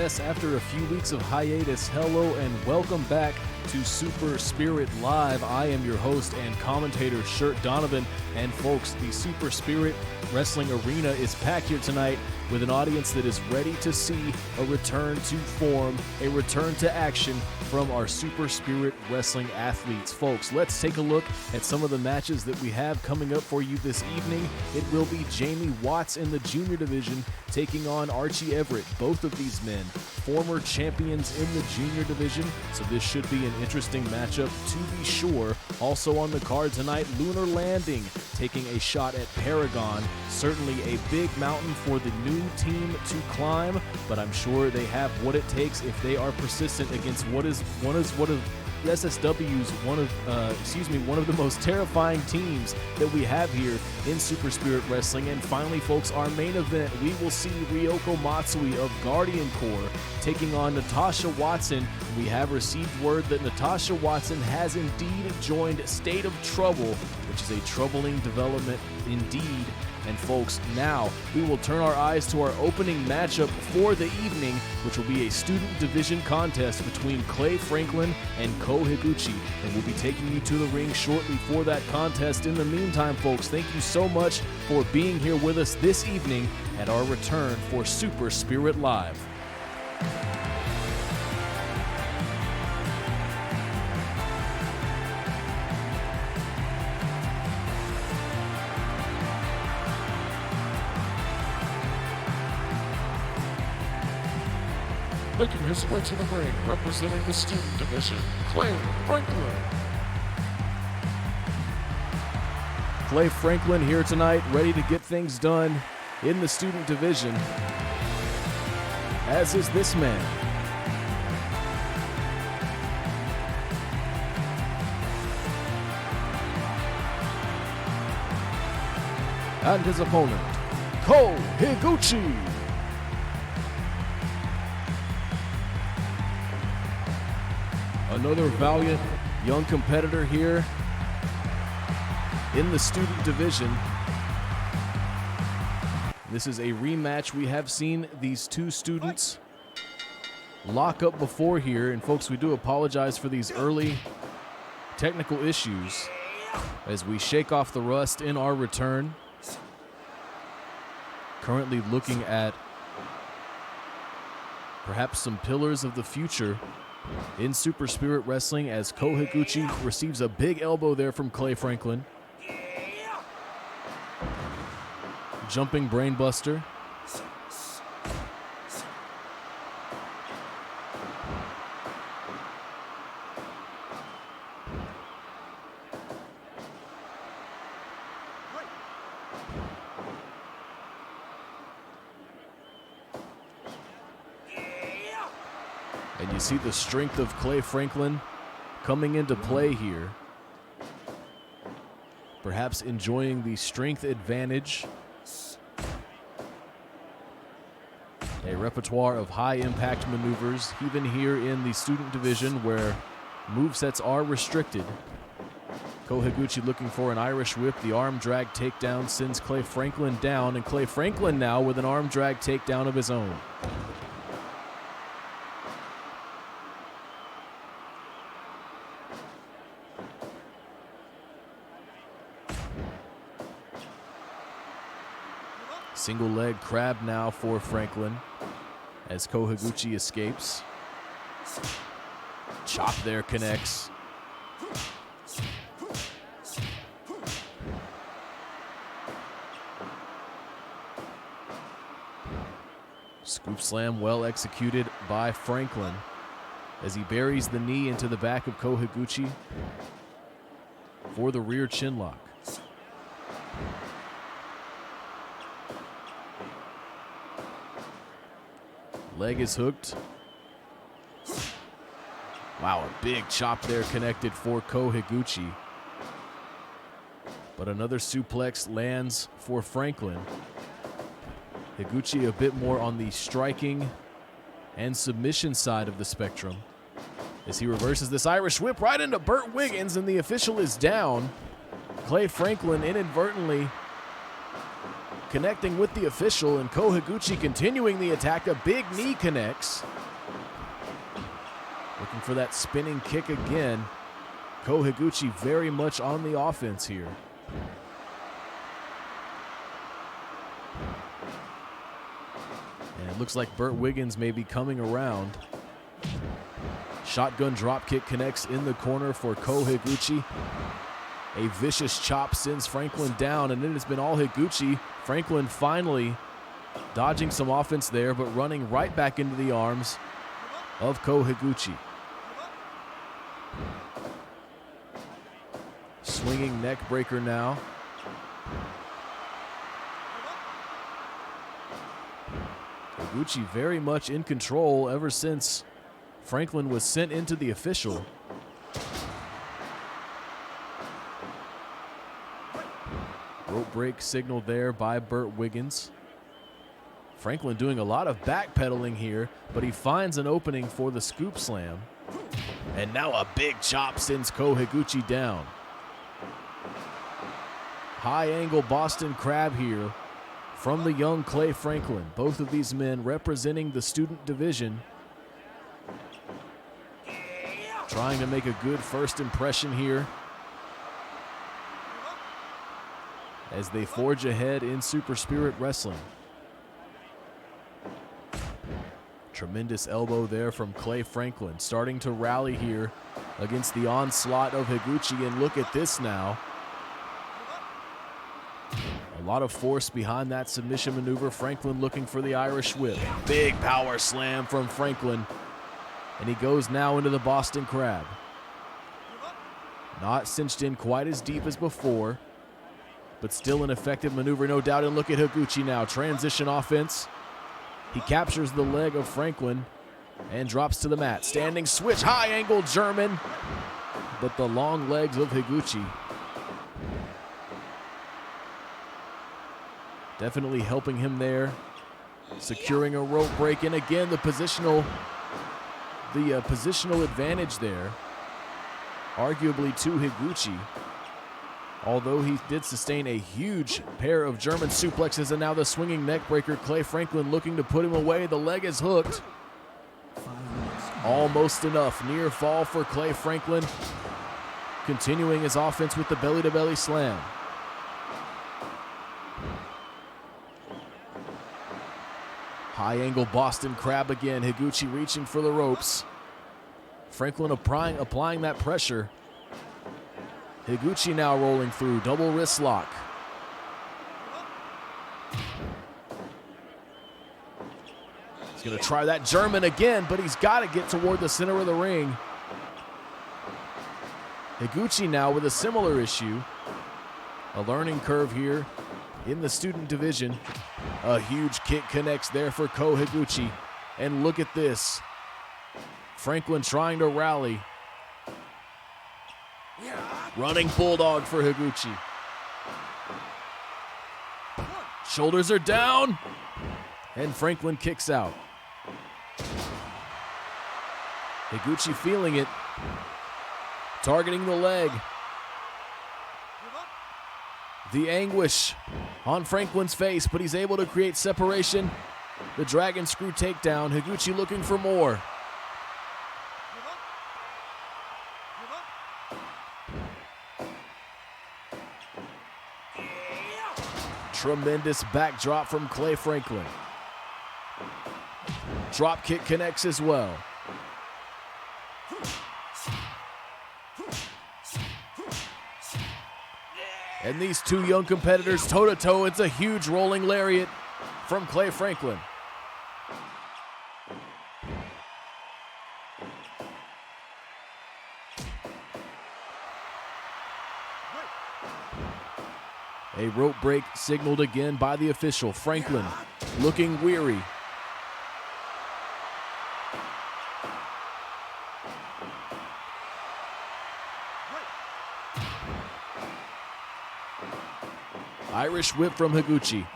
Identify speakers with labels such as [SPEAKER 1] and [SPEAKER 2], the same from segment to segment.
[SPEAKER 1] Yes, after a few weeks of hiatus, hello and welcome back to Super Spirit Live. I am your host and commentator, Shirt Donovan. And folks, the Super Spirit Wrestling Arena is packed here tonight with an audience that is ready to see a return to form, a return to action from our Super Spirit Wrestling athletes. Folks, let's take a look at some of the matches that we have coming up for you this evening. It will be Jamie Watts in the junior division taking on Archie Everett. Both of these men, former champions in the junior division, so this should be an interesting matchup to be sure. Also on the card tonight, Lunar Landing taking a shot at Paragon. Certainly a big mountain for the new team to climb, but I'm sure they have what it takes if they are persistent against one of SSW's one of the most terrifying teams that we have here in Super Spirit Wrestling. And finally, folks, our main event, we will see Ryoko Matsui of Guardian Corps taking on Natasha Watson. We have received word that Natasha Watson has indeed joined State of Trouble, which is a troubling development indeed. And folks, now we will turn our eyes to our opening matchup for the evening, which will be a student division contest between Clay Franklin and Ko Higuchi. And we'll be taking you to the ring shortly for that contest. In the meantime, folks, thank you so much for being here with us this evening at our return for Super Spirit Live.
[SPEAKER 2] Making his way to the ring, representing the student division, Clay Franklin.
[SPEAKER 1] Clay Franklin here tonight, ready to get things done in the student division, as is this man. And his opponent, Ko Higuchi. Another valiant young competitor here in the student division. This is a rematch. We have seen these two students lock up before here. And folks, we do apologize for these early technical issues as we shake off the rust in our return. Currently looking at perhaps some pillars of the future in Super Spirit Wrestling as Ko Higuchi receives a big elbow there from Clay Franklin. Jumping brainbuster. And you see the strength of Clay Franklin coming into play here. Perhaps enjoying the strength advantage. A repertoire of high-impact maneuvers, even here in the student division where movesets are restricted. Ko Higuchi looking for an Irish whip. The arm drag takedown sends Clay Franklin down, and Clay Franklin now with an arm drag takedown of his own. Single leg crab now for Franklin as Ko Higuchi escapes. Chop there connects. Scoop slam well executed by Franklin as he buries the knee into the back of Ko Higuchi for the rear chin lock. Leg is hooked. Wow, a big chop there connected for Ko Higuchi. But another suplex lands for Franklin. Higuchi a bit more on the striking and submission side of the spectrum as he reverses this Irish whip right into Burt Wiggins, and the official is down. Clay Franklin inadvertently connecting with the official, and Ko Higuchi continuing the attack. A big knee connects. Looking for that spinning kick again. Ko Higuchi very much on the offense here. And it looks like Burt Wiggins may be coming around. Shotgun dropkick connects in the corner for Ko Higuchi. A vicious chop sends Franklin down, and it has been all Higuchi. Franklin finally dodging some offense there, but running right back into the arms of Ko Higuchi. Swinging neck breaker now. Higuchi very much in control ever since Franklin was sent into the official. Rope break signaled there by Burt Wiggins. Franklin doing a lot of backpedaling here, but he finds an opening for the scoop slam. And now a big chop sends Ko Higuchi down. High angle Boston Crab here from the young Clay Franklin. Both of these men representing the student division. Trying to make a good first impression here as they forge ahead in Super Spirit Wrestling. Tremendous elbow there from Clay Franklin, starting to rally here against the onslaught of Higuchi, and look at this now. A lot of force behind that submission maneuver. Franklin looking for the Irish whip. Big power slam from Franklin, and he goes now into the Boston Crab. Not cinched in quite as deep as before, but still an effective maneuver, no doubt. And look at Higuchi now, transition offense. He captures the leg of Franklin and drops to the mat. Standing switch, high angle German, but the long legs of Higuchi definitely helping him there. Securing a rope break, and again the positional advantage there, arguably to Higuchi. Although he did sustain a huge pair of German suplexes, and now the swinging neck breaker. Clay Franklin looking to put him away. The leg is hooked. Almost enough. Near fall for Clay Franklin. Continuing his offense with the belly-to-belly slam. High angle Boston Crab again. Higuchi reaching for the ropes. Franklin applying that pressure. Higuchi now rolling through, double wrist lock. He's gonna try that German again, but he's gotta get toward the center of the ring. Higuchi now with a similar issue. A learning curve here in the student division. A huge kick connects there for Ko Higuchi. And look at this. Franklin trying to rally. Running bulldog for Higuchi. Shoulders are down, and Franklin kicks out. Higuchi feeling it, targeting the leg. The anguish on Franklin's face, but he's able to create separation. The dragon screw takedown. Higuchi looking for more. Tremendous backdrop from Clay Franklin. Drop kick connects as well. And these two young competitors toe-to-toe. It's a huge rolling lariat from Clay Franklin. A rope break signaled again by the official. Franklin looking weary. Irish whip from Higuchi.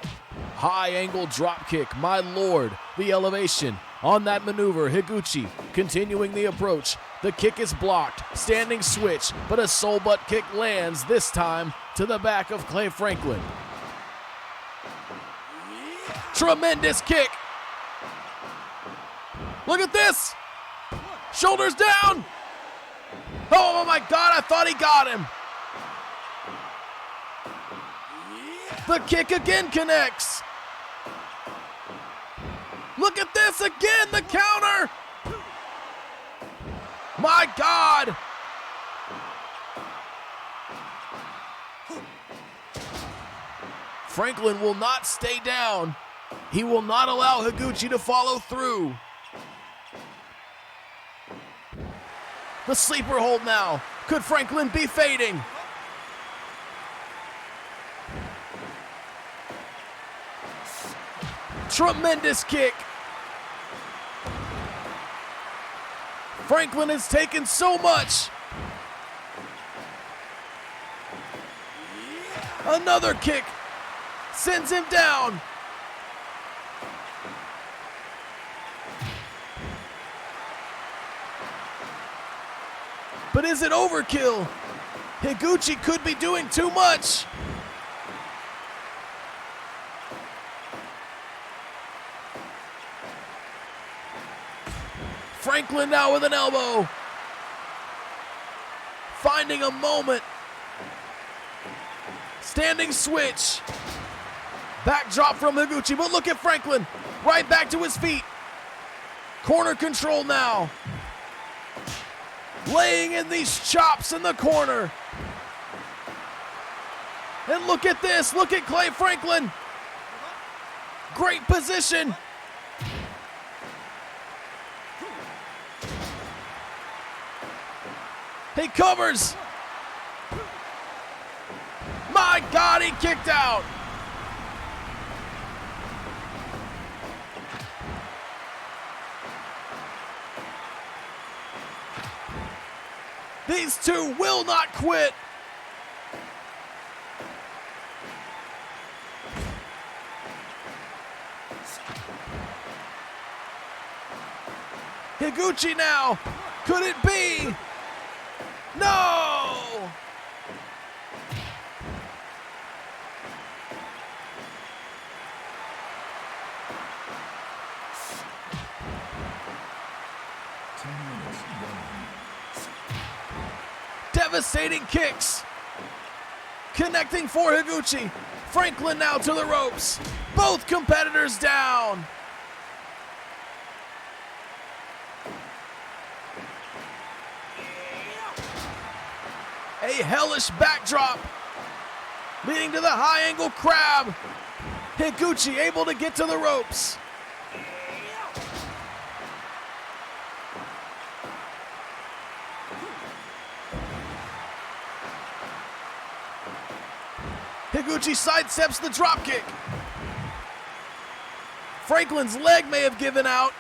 [SPEAKER 1] High angle drop kick. My lord, the elevation on that maneuver. Higuchi continuing the approach. The kick is blocked. Standing switch, but a soul butt kick lands, this time to the back of Clay Franklin. Tremendous kick. Look at this. Shoulders down. Oh my God, I thought he got him. The kick again connects. Look at this again, the counter. My God. Franklin will not stay down. He will not allow Higuchi to follow through. The sleeper hold now. Could Franklin be fading? Tremendous kick. Franklin has taken so much. Another kick sends him down. But is it overkill? Higuchi could be doing too much. Franklin now with an elbow. Finding a moment. Standing switch. Backdrop from Higuchi, but look at Franklin. Right back to his feet. Corner control now. Laying in these chops in the corner. And look at this. Look at Clay Franklin. Great position. He covers. My God, he kicked out. These two will not quit. Higuchi now. Could it be? No! Devastating kicks. Connecting for Higuchi. Franklin now to the ropes. Both competitors down. A hellish backdrop leading to the high angle crab. Higuchi able to get to the ropes. Higuchi sidesteps the dropkick. Franklin's leg may have given out.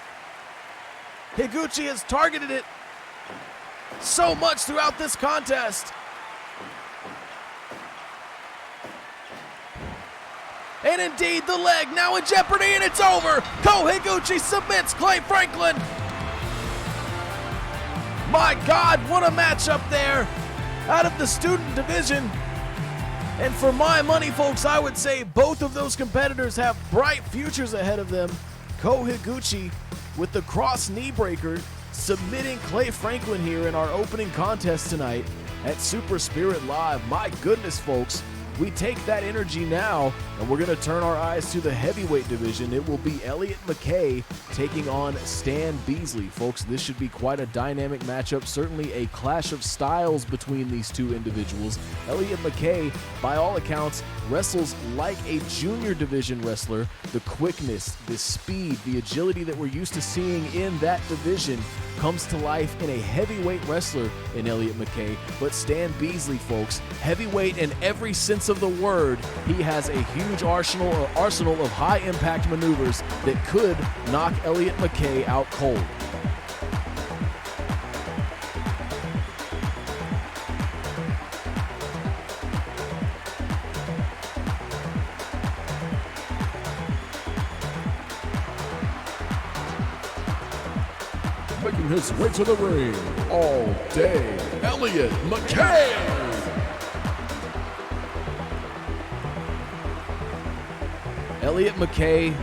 [SPEAKER 1] Higuchi has targeted it so much throughout this contest. And indeed, the leg now in jeopardy, and it's over. Ko Higuchi submits Clay Franklin. My God, what a matchup there out of the student division. And for my money, folks, I would say both of those competitors have bright futures ahead of them. Ko Higuchi with the cross knee breaker, submitting Clay Franklin here in our opening contest tonight at Super Spirit Live. My goodness, folks. We take that energy now, and we're going to turn our eyes to the heavyweight division. It will be Elliot McKay taking on Stan Beasley. Folks, this should be quite a dynamic matchup, certainly a clash of styles between these two individuals. Elliot McKay, by all accounts, wrestles like a junior division wrestler. The quickness, the speed, the agility that we're used to seeing in that division comes to life in a heavyweight wrestler in Elliot McKay. But Stan Beasley, folks, heavyweight in every sense of the word. He has a huge arsenal of high-impact maneuvers that could knock Elliot McKay out cold.
[SPEAKER 2] Making his way to the ring all day, Elliot McKay.
[SPEAKER 1] Elliot McKay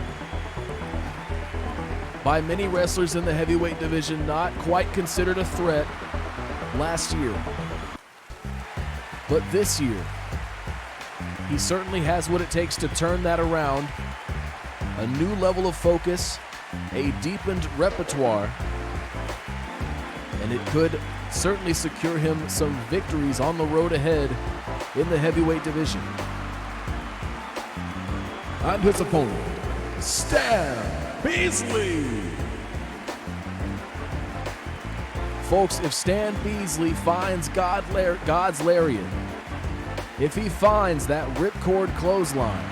[SPEAKER 1] by many wrestlers in the heavyweight division, not quite considered a threat last year. But this year, he certainly has what it takes to turn that around. A new level of focus, a deepened repertoire, and it could certainly secure him some victories on the road ahead in the heavyweight division. And his opponent, Stan Beasley. Folks, if Stan Beasley finds God's lariat, if he finds that ripcord clothesline,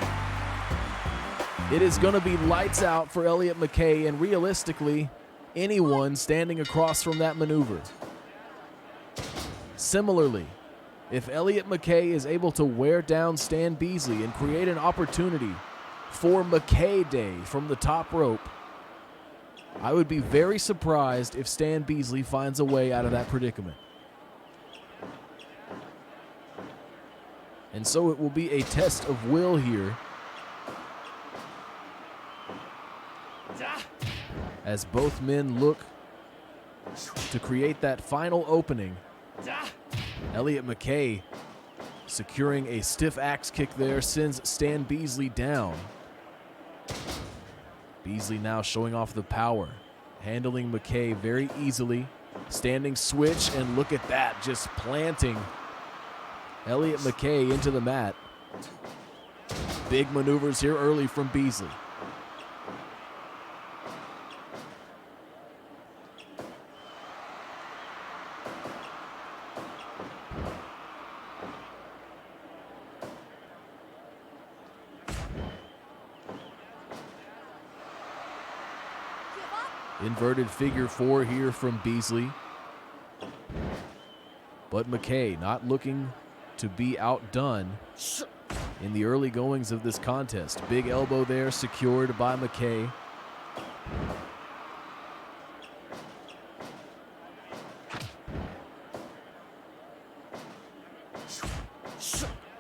[SPEAKER 1] it is going to be lights out for Elliott McKay and realistically anyone standing across from that maneuver. Similarly, if Elliott McKay is able to wear down Stan Beasley and create an opportunity for McKay Day from the top rope, I would be very surprised if Stan Beasley finds a way out of that predicament. And so it will be a test of will here as both men look to create that final opening. Elliott McKay securing a stiff axe kick there sends Stan Beasley down. Beasley now showing off the power, handling McKay very easily. Standing switch, and look at that, just planting Elliott McKay into the mat. Big maneuvers here early from Beasley. Inverted figure four here from Beasley. But McKay not looking to be outdone in the early goings of this contest. Big elbow there secured by McKay.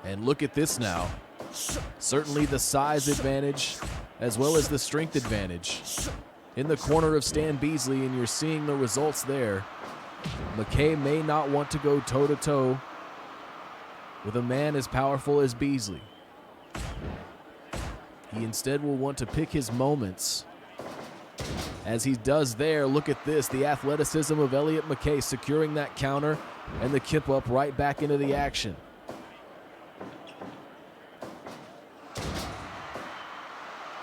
[SPEAKER 1] And look at this now. Certainly the size advantage as well as the strength advantage in the corner of Stan Beasley, and you're seeing the results there. McKay may not want to go toe-to-toe with a man as powerful as Beasley. He instead will want to pick his moments. As he does there, look at this, the athleticism of Elliott McKay securing that counter and the kip up right back into the action.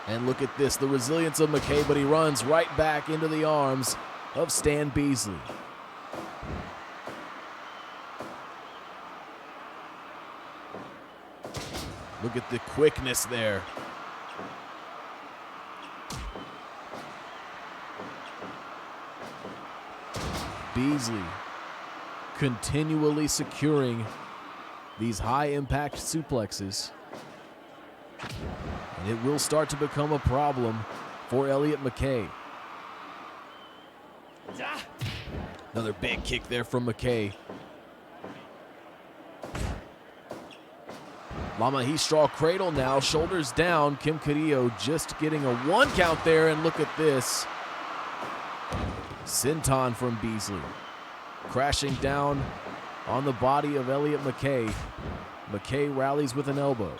[SPEAKER 1] And look at this, the resilience of McKay, but he runs right back into the arms of Stan Beasley. Look at the quickness there. Beasley continually securing these high-impact suplexes. And it will start to become a problem for Elliott McKay. Another big kick there from McKay. Lama Straw cradle now, shoulders down. Kim Carrillo just getting a 1 count there, and look at this. Senton from Beasley. Crashing down on the body of Elliott McKay. McKay rallies with an elbow.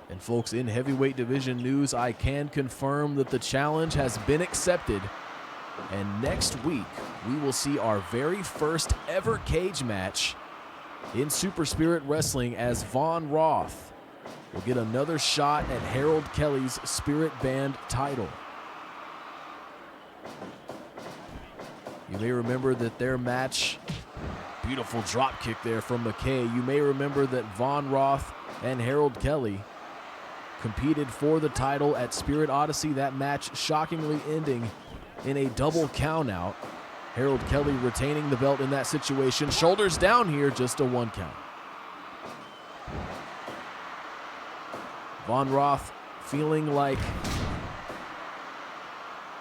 [SPEAKER 1] And folks, in heavyweight division news, I can confirm that the challenge has been accepted. And next week, we will see our very first ever cage match in Super Spirit Wrestling as Von Roth will get another shot at Harold Kelly's Spirit Band title. You may remember that their match, beautiful drop kick there from McKay. You may remember that Von Roth and Harold Kelly competed for the title at Spirit Odyssey. That match shockingly ending in a double countout. Harold Kelly retaining the belt in that situation. Shoulders down here, just a 1 count. Von Roth feeling like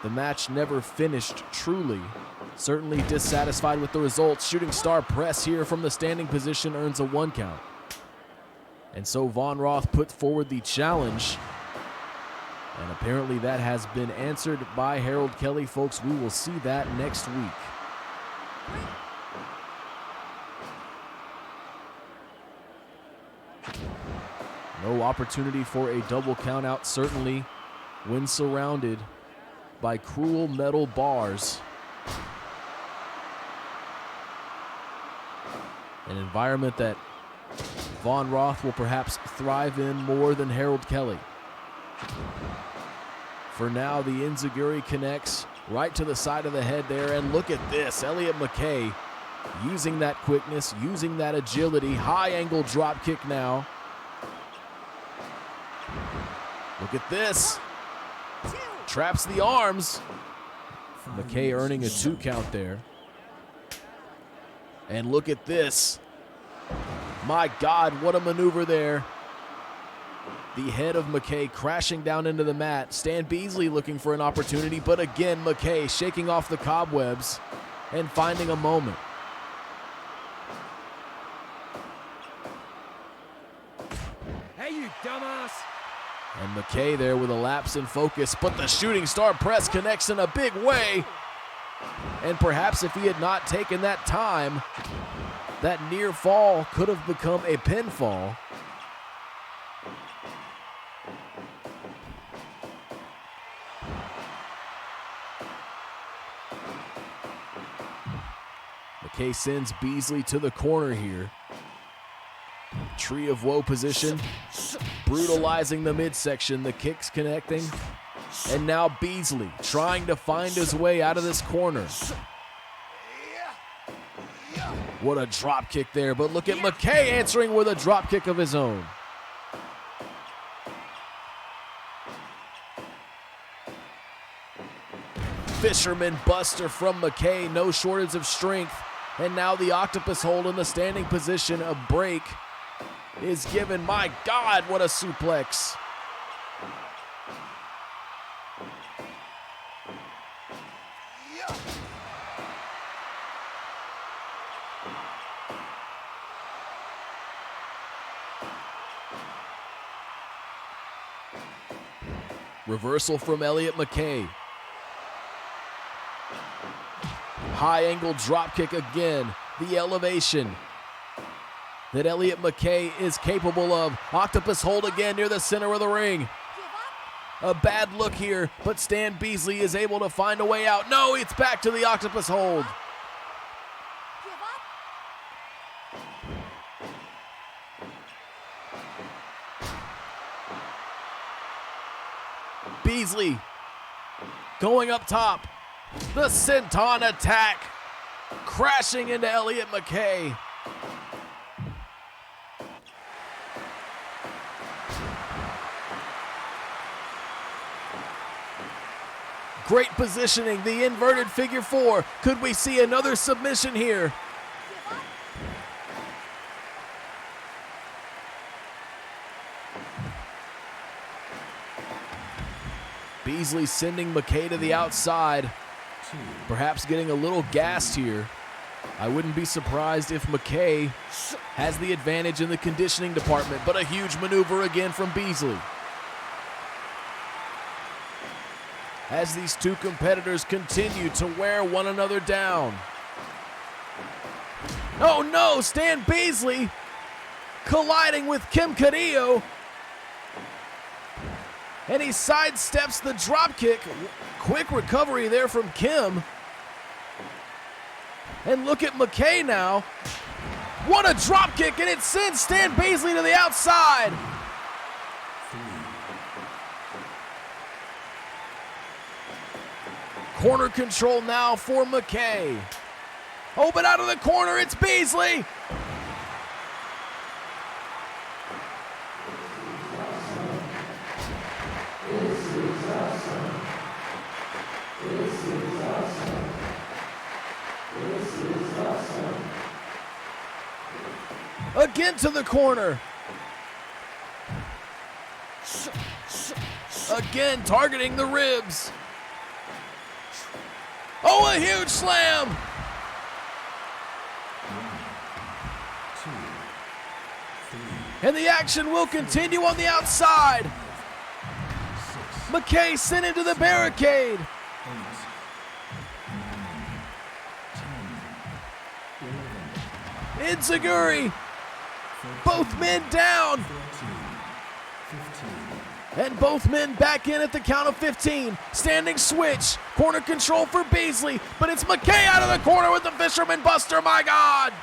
[SPEAKER 1] the match never finished truly. Certainly dissatisfied with the results. Shooting star press here from the standing position earns a 1 count. And so Von Roth put forward the challenge And apparently that has been answered by Harold Kelly. Folks, we will see that next week. No opportunity for a double countout, certainly when surrounded by cruel metal bars. An environment that Von Roth will perhaps thrive in more than Harold Kelly. For now, the enziguri connects right to the side of the head there, and look at this. Elliott McKay using that quickness, using that agility. High angle drop kick now. Look at this. Traps the arms. McKay earning a 2 count there. And look at this. My God, what a maneuver there. The head of McKay crashing down into the mat. Stan Beasley looking for an opportunity, but again, McKay shaking off the cobwebs and finding a moment.
[SPEAKER 3] Hey, you dumbass!
[SPEAKER 1] And McKay there with a lapse in focus, but the shooting star press connects in a big way. And perhaps if he had not taken that time, that near fall could have become a pinfall. McKay sends Beasley to the corner here. Tree of woe position, brutalizing the midsection, the kicks connecting. And now Beasley trying to find his way out of this corner. What a drop kick there, but look at McKay answering with a drop kick of his own. Fisherman buster from McKay, no shortage of strength. And now the octopus hold in the standing position. A break is given. My God, what a suplex. Reversal from Elliott McKay. High angle drop kick again. The elevation that Elliott McKay is capable of. Octopus hold again near the center of the ring. A bad look here, but Stan Beasley is able to find a way out. No, it's back to the octopus hold. Beasley going up top. The senton attack, crashing into Elliott McKay. Great positioning, the inverted figure 4. Could we see another submission here? Beasley sending McKay to the outside. Perhaps getting a little gassed here. I wouldn't be surprised if McKay has the advantage in the conditioning department, but a huge maneuver again from Beasley. As these two competitors continue to wear one another down. Oh no, Stan Beasley colliding with Kim Carrillo. And he sidesteps the drop kick. Quick recovery there from Kim. And look at McKay now. What a drop kick, and it sends Stan Beasley to the outside. Corner control now for McKay. Oh, but out of the corner, it's Beasley. Again to the corner. Again targeting the ribs. Oh, a huge slam. And the action will continue on the outside. McKay sent into the barricade.
[SPEAKER 4] 8, 9, 10, 11,
[SPEAKER 1] Enziguri, both men down. And both men back in at the count of 15. Standing switch, corner control for Beasley, but it's McKay out of the corner with the Fisherman Buster, my God.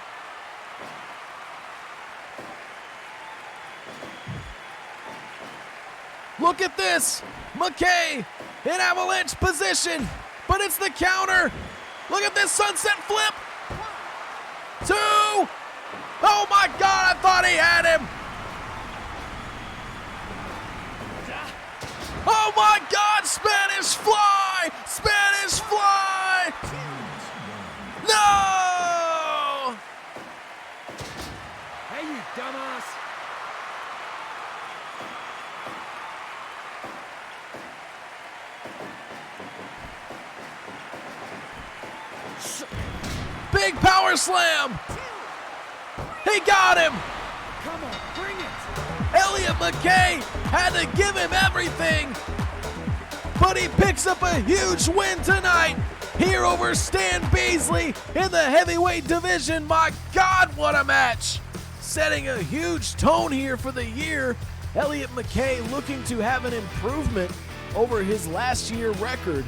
[SPEAKER 1] Look at this, McKay in avalanche position, but it's the counter. Look at this sunset flip. 2. Oh my God, I thought he had him. Oh my God, Spanish Fly! Spanish Fly! No!
[SPEAKER 3] Hey, you dumbass!
[SPEAKER 1] Big power slam! He got him!
[SPEAKER 3] Come on, bring it!
[SPEAKER 1] Elliot McKay had to give him everything, but he picks up a huge win tonight here over Stan Beasley in the heavyweight division. My God, what a match! Setting a huge tone here for the year. Elliot McKay looking to have an improvement over his last year record,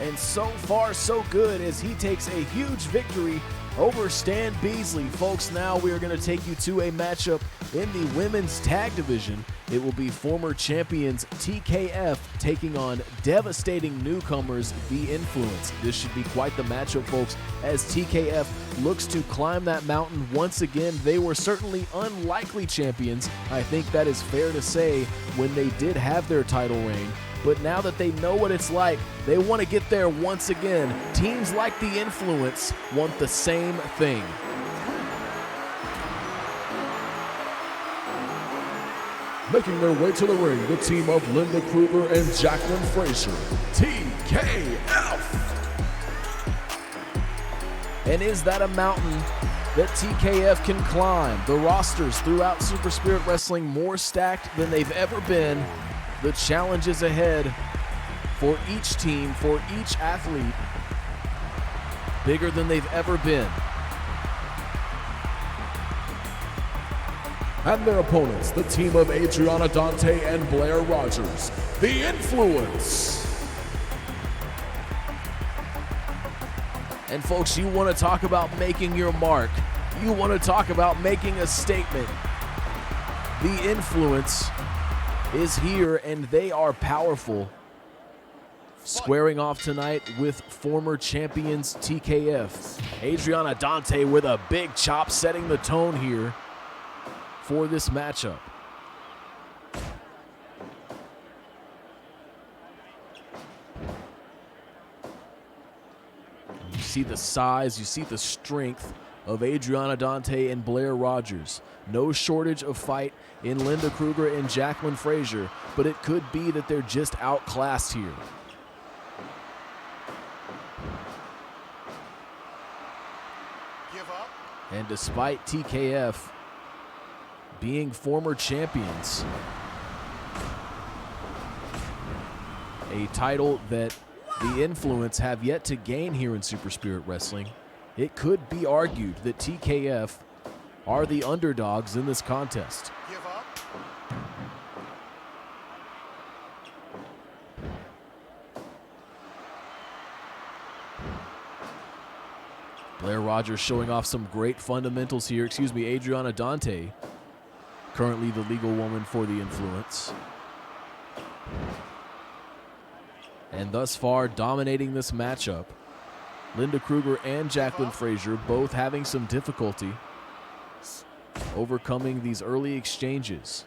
[SPEAKER 1] and so far so good as he takes a huge victory over Stan Beasley. Folks, now we are going to take you to a matchup in the women's tag division. It will be former champions TKF taking on devastating newcomers, The Influence. This should be quite the matchup, folks, as TKF looks to climb that mountain once again. They were certainly unlikely champions. I think that is fair to say when they did have their title reign. But now that they know what it's like, they want to get there once again. Teams like The Influence want the same thing.
[SPEAKER 2] Making their way to the ring, the team of Linda Kruger and Jacqueline Frazier, TKF.
[SPEAKER 1] And is that a mountain that TKF can climb? The rosters throughout Super Spirit Wrestling more stacked than they've ever been. The challenges ahead for each team, for each athlete, bigger than they've ever been.
[SPEAKER 2] And their opponents, the team of Adriana Dante and Blair Rogers, The Influence.
[SPEAKER 1] And folks, you want to talk about making your mark. You want to talk about making a statement. The Influence is here, and they are powerful. Squaring off tonight with former champions TKF. Adriana Dante with a big chop, setting the tone here for this matchup. You see the size, you see the strength of Adriana Dante and Blair Rogers. No shortage of fight in Linda Kruger and Jacqueline Frazier, but it could be that they're just outclassed here.
[SPEAKER 5] Give up.
[SPEAKER 1] And despite TKF being former champions, a title that The Influence have yet to gain here in Super Spirit Wrestling, it could be argued that TKF are the underdogs in this contest.
[SPEAKER 5] Give up.
[SPEAKER 1] Blair Rogers showing off some great fundamentals here. Adriana Dante, currently the legal woman for The Influence. And thus far, dominating this matchup. Linda Kruger and Jacqueline Frazier both having some difficulty overcoming these early exchanges.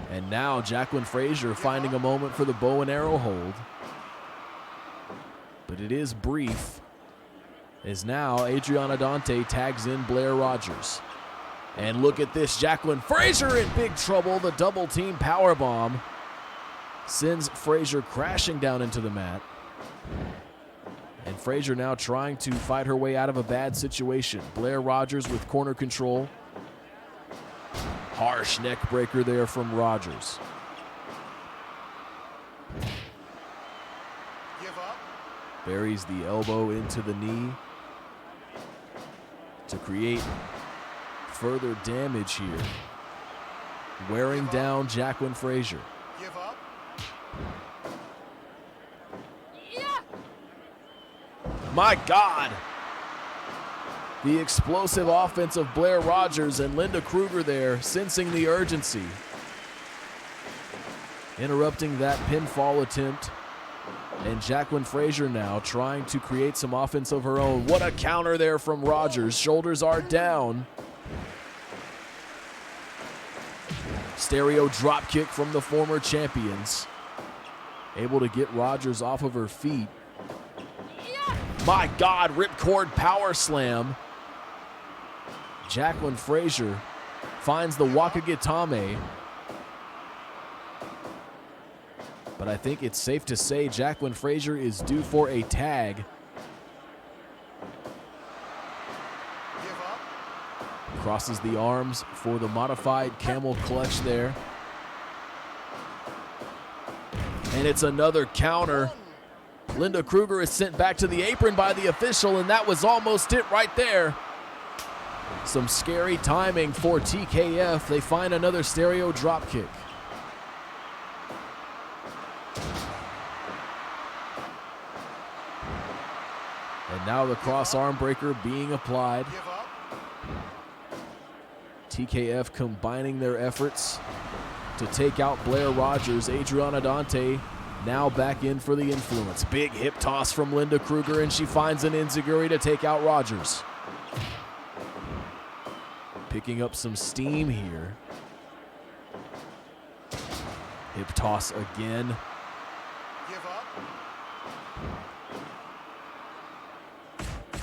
[SPEAKER 1] And now Jacqueline Frazier finding a moment for the bow and arrow hold. But it is brief, as now Adriana Dante tags in Blair Rogers. And look at this, Jacqueline Frazier in big trouble. The double team powerbomb sends Frazier crashing down into the mat. And Frazier now trying to fight her way out of a bad situation. Blair Rogers with corner control. Harsh neck breaker there from Rogers. Buries the elbow into the knee to create further damage here. Wearing down Jacqueline Frazier.
[SPEAKER 5] Give up.
[SPEAKER 1] My God! The explosive offense of Blair Rogers and Linda Kruger there, sensing the urgency. Interrupting that pinfall attempt. And Jacqueline Frazier now trying to create some offense of her own. What a counter there from Rogers. Shoulders are down. Stereo drop kick from the former champions. Able to get Rogers off of her feet. My God, ripcord power slam. Jacqueline Frazier finds the Wakagitame. But I think it's safe to say Jacqueline Frazier is due for a tag.
[SPEAKER 5] Give up.
[SPEAKER 1] Crosses the arms for the modified camel clutch there. And it's another counter. Linda Kruger is sent back to the apron by the official, and that was almost it right there. Some scary timing for TKF. They find another stereo drop kick. And now the cross arm breaker being applied.
[SPEAKER 5] Give up.
[SPEAKER 1] TKF combining their efforts to take out Blair Rogers. Adriana Dante now back in for the influence. Big hip toss from Linda Kruger, and she finds an enziguri to take out Rogers. Picking up some steam here. Hip toss again.
[SPEAKER 5] Give up.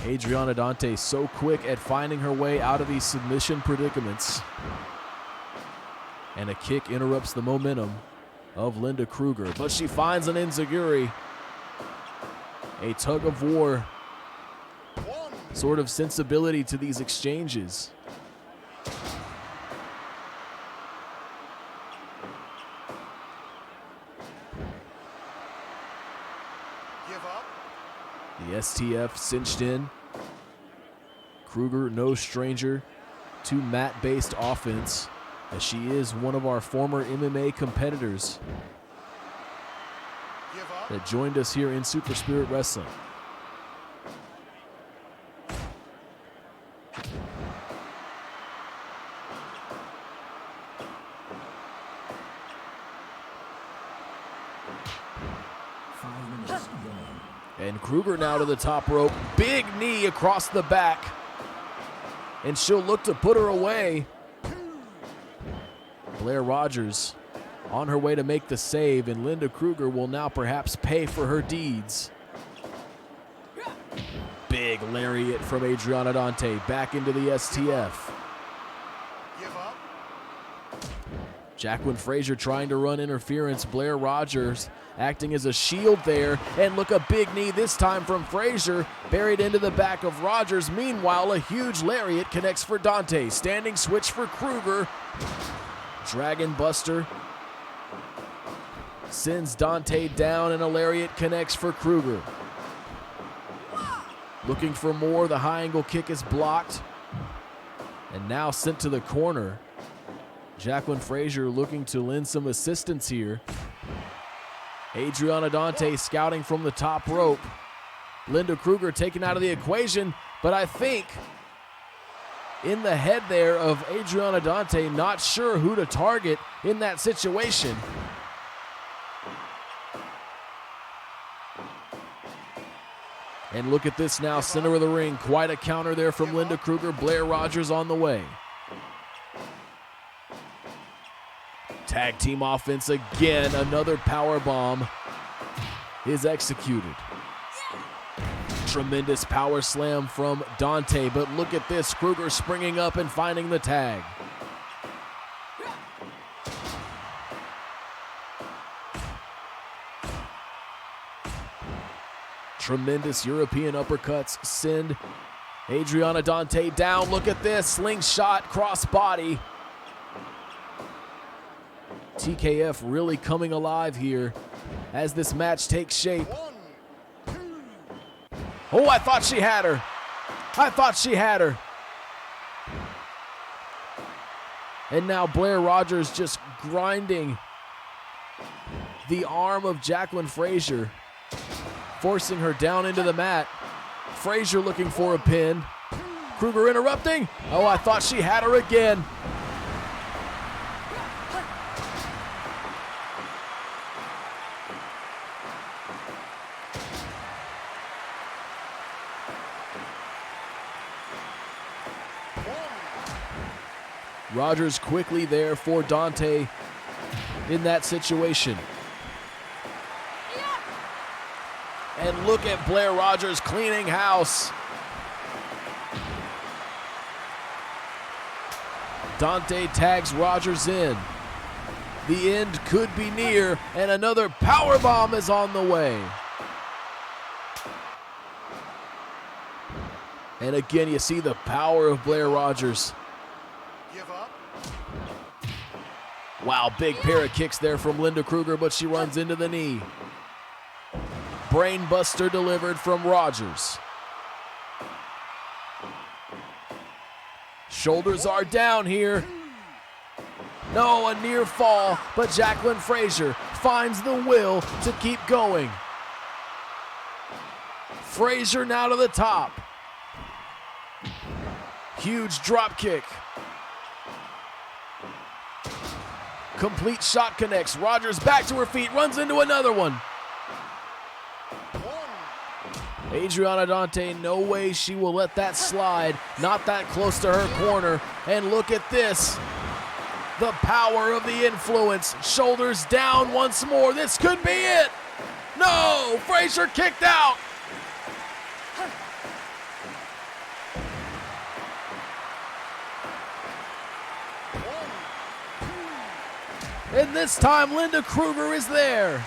[SPEAKER 1] Adriana Dante so quick at finding her way out of these submission predicaments. And a kick interrupts the momentum of Linda Kruger, but she finds an enziguri. A tug of war sort of sensibility to these exchanges.
[SPEAKER 5] Give up.
[SPEAKER 1] The STF cinched in. Kruger, no stranger to mat-based offense, as she is one of our former MMA competitors
[SPEAKER 5] Give up.
[SPEAKER 1] that joined us here in Super Spirit Wrestling. And Kruger now to the top rope. Big knee across the back. And she'll look to put her away. Blair Rogers on her way to make the save, and Linda Kruger will now perhaps pay for her deeds. Big lariat from Adriana Dante back into the STF.
[SPEAKER 5] Give up.
[SPEAKER 1] Jacqueline Frazier trying to run interference. Blair Rogers acting as a shield there. And look, a big knee this time from Frazier, buried into the back of Rogers. Meanwhile, a huge lariat connects for Dante. Standing switch for Kruger. Dragon Buster sends Dante down, and a lariat connects for Kruger. Looking for more. The high angle kick is blocked. And now sent to the corner. Jacqueline Frazier looking to lend some assistance here. Adriana Dante scouting from the top rope. Linda Kruger taken out of the equation, but I think in the head there of Adriana Dante, not sure who to target in that situation. And look at this now, center of the ring. Quite a counter there from Linda Kruger. Blair Rogers on the way. Tag team offense again. Another power bomb is executed. Tremendous power slam from Dante, but look at this. Kruger springing up and finding the tag. Tremendous European uppercuts send Adriana Dante down. Look at this. Slingshot crossbody. TKF really coming alive here as this match takes shape.
[SPEAKER 5] 1, 2.
[SPEAKER 1] Oh, I thought she had her. I thought she had her. And now Blair Rogers just grinding the arm of Jacqueline Frazier, forcing her down into the mat. Frazier looking for a pin. Kruger interrupting. Oh, I thought she had her again. Rogers quickly there for Dante in that situation. And look at Blair Rogers cleaning house. Dante tags Rogers in. The end could be near, and another powerbomb is on the way. And again, you see the power of Blair Rogers.
[SPEAKER 5] Give up.
[SPEAKER 1] Wow, big pair of kicks there from Linda Kruger, but she runs into the knee. Brainbuster delivered from Rogers. Shoulders are down here. No, a near fall, but Jacqueline Frazier finds the will to keep going. Frazier now to the top. Huge drop kick. Complete shot connects. Rogers back to her feet, runs into another one. Adriana Dante, no way she will let that slide. Not that close to her corner. And look at this. The power of the influence. Shoulders down once more. This could be it. No, Frazier kicked out. And this time, Linda Kruger is there.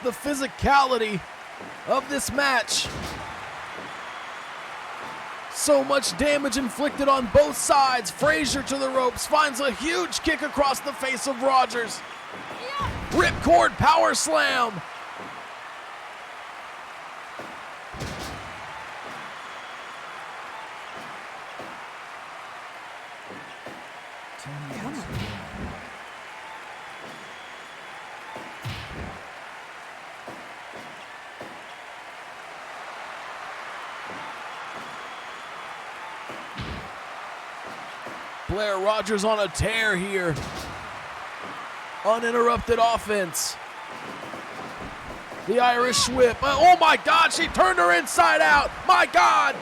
[SPEAKER 1] The physicality of this match. So much damage inflicted on both sides. Frazier to the ropes, finds a huge kick across the face of Rogers. Ripcord power slam. Blair Rogers on a tear here. Uninterrupted offense. The Irish whip. Oh my God, she turned her inside out. My God.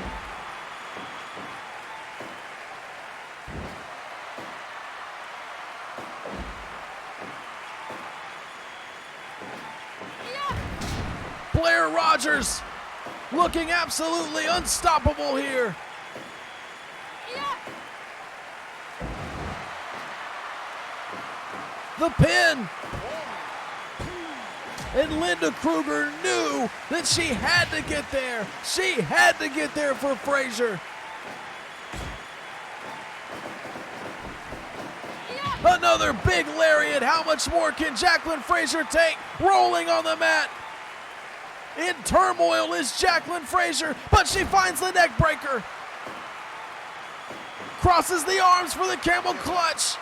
[SPEAKER 1] Blair Rogers looking absolutely unstoppable here. The pin. And Linda Kruger knew that she had to get there. She had to get there for Frazier. Another big lariat. How much more can Jacqueline Frazier take? Rolling on the mat. In turmoil is Jacqueline Frazier, but she finds the neck breaker. Crosses the arms for the camel clutch.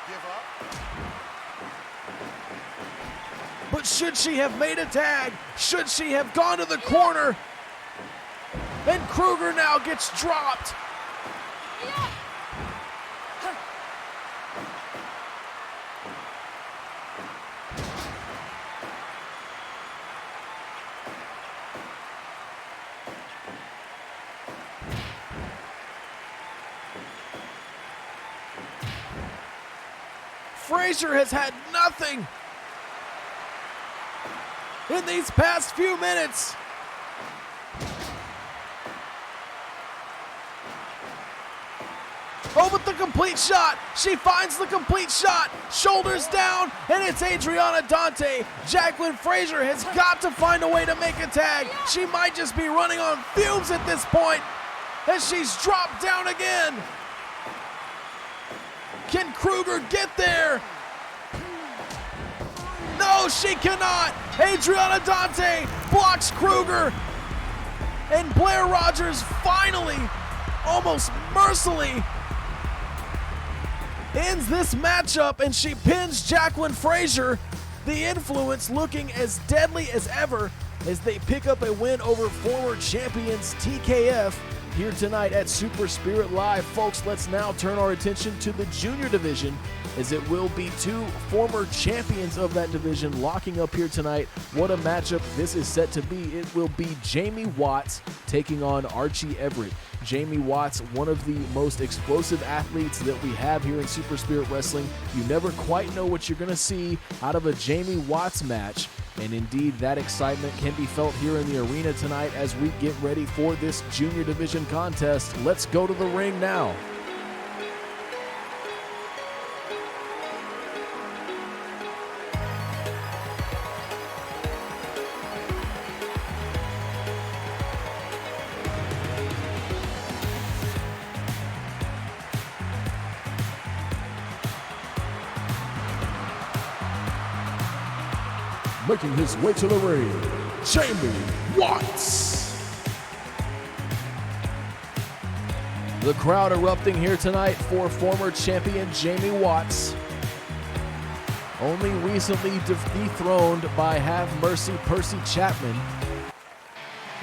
[SPEAKER 5] Give up.
[SPEAKER 1] But should she have made a tag? Should she have gone to the corner? And Kruger now gets dropped. Frazier has had nothing in these past few minutes. Oh, but the complete shot. She finds the complete shot. Shoulders down, and it's Adriana Dante. Jacqueline Frazier has got to find a way to make a tag. She might just be running on fumes at this point as she's dropped down again. Can Kruger get there? No, she cannot. Adriana Dante blocks Kruger. And Blair Rogers finally, almost mercilessly, ends this matchup, and she pins Jacqueline Frazier. The Influence looking as deadly as ever as they pick up a win over former champions TKF here tonight at Super Spirit Live. Folks, let's now turn our attention to the junior division, as it will be two former champions of that division locking up here tonight. What a matchup this is set to be. It will be Jamie Watts taking on Archie Everett. Jamie Watts, one of the most explosive athletes that we have here in Super Spirit Wrestling. You never quite know what you're going to see out of a Jamie Watts match. And indeed, that excitement can be felt here in the arena tonight as we get ready for this junior division contest. Let's go to the ring now.
[SPEAKER 2] Making his way to the ring, Jamie Watts.
[SPEAKER 1] The crowd erupting here tonight for former champion Jamie Watts. Only recently dethroned by Have Mercy Percy Chapman,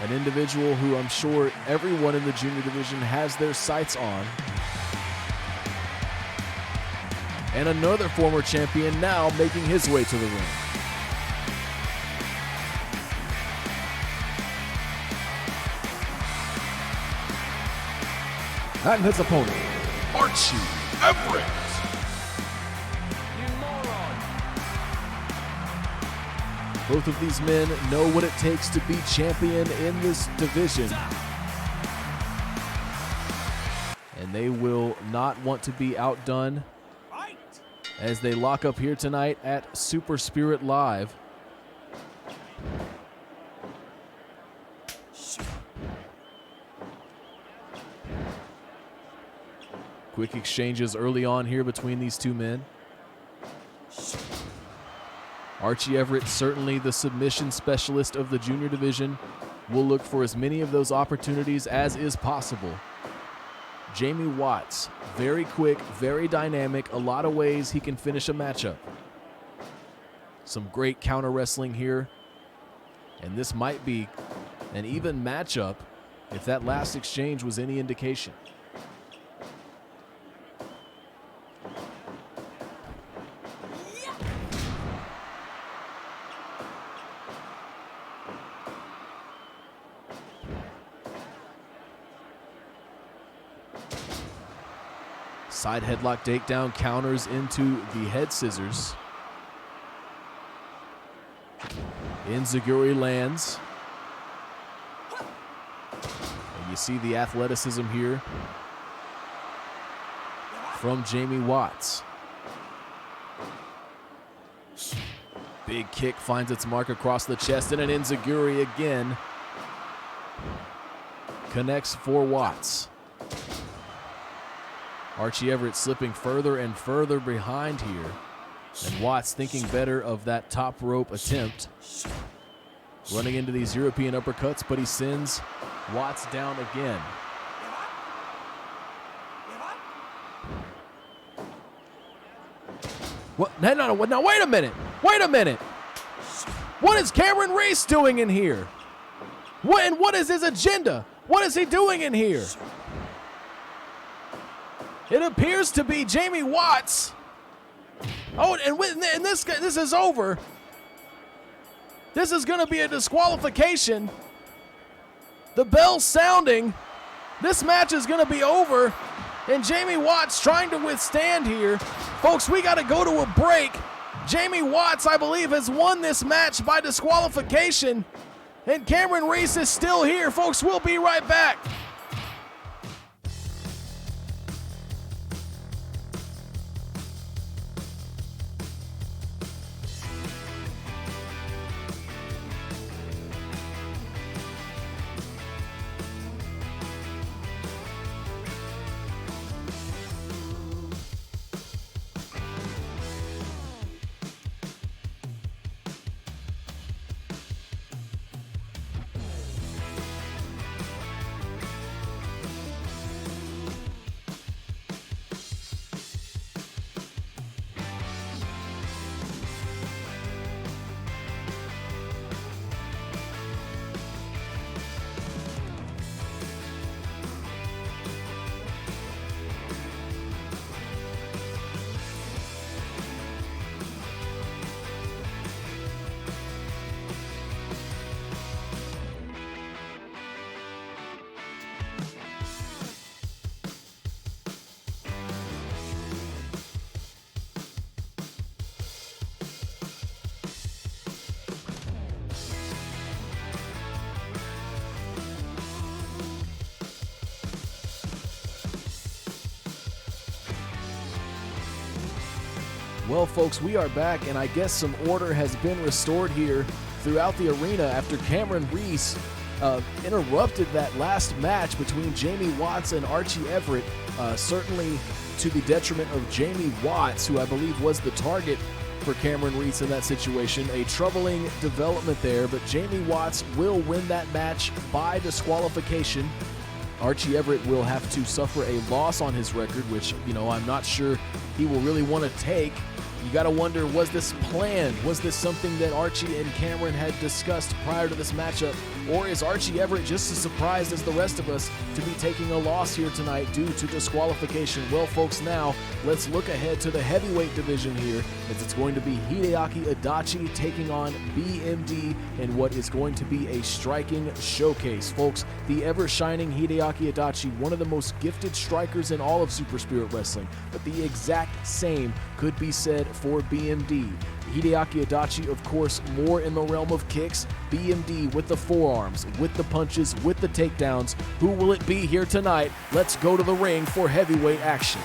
[SPEAKER 1] an individual who I'm sure everyone in the junior division has their sights on. And another former champion now making his way to the ring.
[SPEAKER 2] And his opponent, Archie Everett.
[SPEAKER 3] You moron!
[SPEAKER 1] Both of these men know what it takes to be champion in this division. And they will not want to be outdone as they lock up here tonight at Super Spirit Live. Quick exchanges early on here between these two men. Archie Everett, certainly the submission specialist of the junior division, will look for as many of those opportunities as is possible. Jamie Watts, very quick, very dynamic, a lot of ways he can finish a matchup. Some great counter wrestling here, and this might be an even matchup if that last exchange was any indication. Side headlock takedown counters into the head scissors. Enziguri lands. And you see the athleticism here from Jamie Watts. Big kick finds its mark across the chest, and an Enziguri again connects for Watts. Archie Everett slipping further and further behind here. And Watts thinking better of that top rope attempt. Running into these European uppercuts, but he sends Watts down again. What? No, wait a minute. Wait a minute. What is Cameron Reese doing in here? What is his agenda? What is he doing in here? It appears to be Jamie Watts. Oh, and this is over. This is going to be a disqualification. The bell's sounding. This match is going to be over. And Jamie Watts trying to withstand here. Folks, we got to go to a break. Jamie Watts, I believe, has won this match by disqualification. And Cameron Reese is still here. Folks, we'll be right back. Well, folks, we are back, and I guess some order has been restored here throughout the arena after Cameron Reese interrupted that last match between Jamie Watts and Archie Everett, certainly to the detriment of Jamie Watts, who I believe was the target for Cameron Reese in that situation. A troubling development there, but Jamie Watts will win that match by disqualification. Archie Everett will have to suffer a loss on his record, which, I'm not sure he will really want to take. You got to wonder, was this planned? Was this something that Archie and Cameron had discussed prior to this matchup? Or is Archie Everett just as surprised as the rest of us to be taking a loss here tonight due to disqualification? Well, folks, now let's look ahead to the heavyweight division here, as it's going to be Hideaki Adachi taking on BMD in what is going to be a striking showcase. Folks, the ever-shining Hideaki Adachi, one of the most gifted strikers in all of Super Spirit Wrestling, but the exact same could be said for BMD. Hideaki Adachi, of course, more in the realm of kicks. BMD with the forearms, with the punches, with the takedowns. Who will it be here tonight? Let's go to the ring for heavyweight action.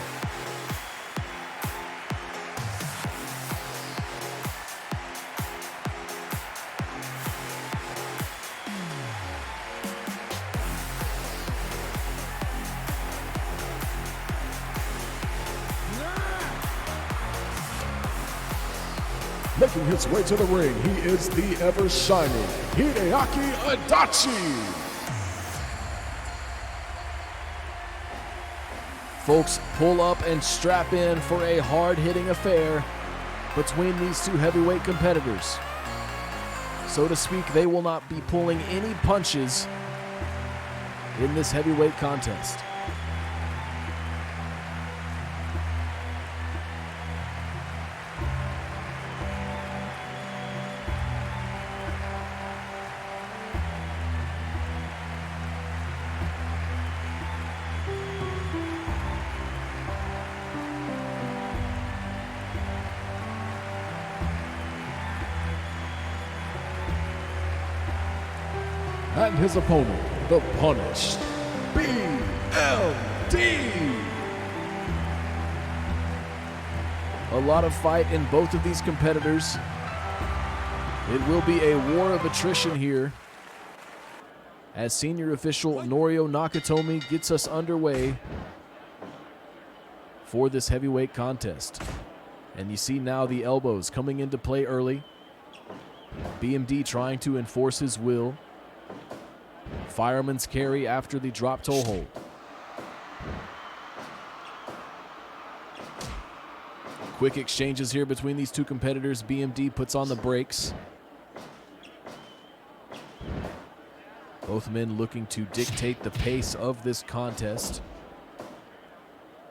[SPEAKER 2] Making his way to the ring, he is the ever-shining Hideaki Adachi.
[SPEAKER 1] Folks, pull up and strap in for a hard-hitting affair between these two heavyweight competitors. So to speak, they will not be pulling any punches in this heavyweight contest.
[SPEAKER 2] And his opponent, the Punished BMD.
[SPEAKER 1] A lot of fight in both of these competitors. It will be a war of attrition here as senior official Norio Nakatomi gets us underway for this heavyweight contest. And you see now the elbows coming into play early. BMD trying to enforce his will. Fireman's carry after the drop toe hold. Quick exchanges here between these two competitors. BMD puts on the brakes. Both men looking to dictate the pace of this contest.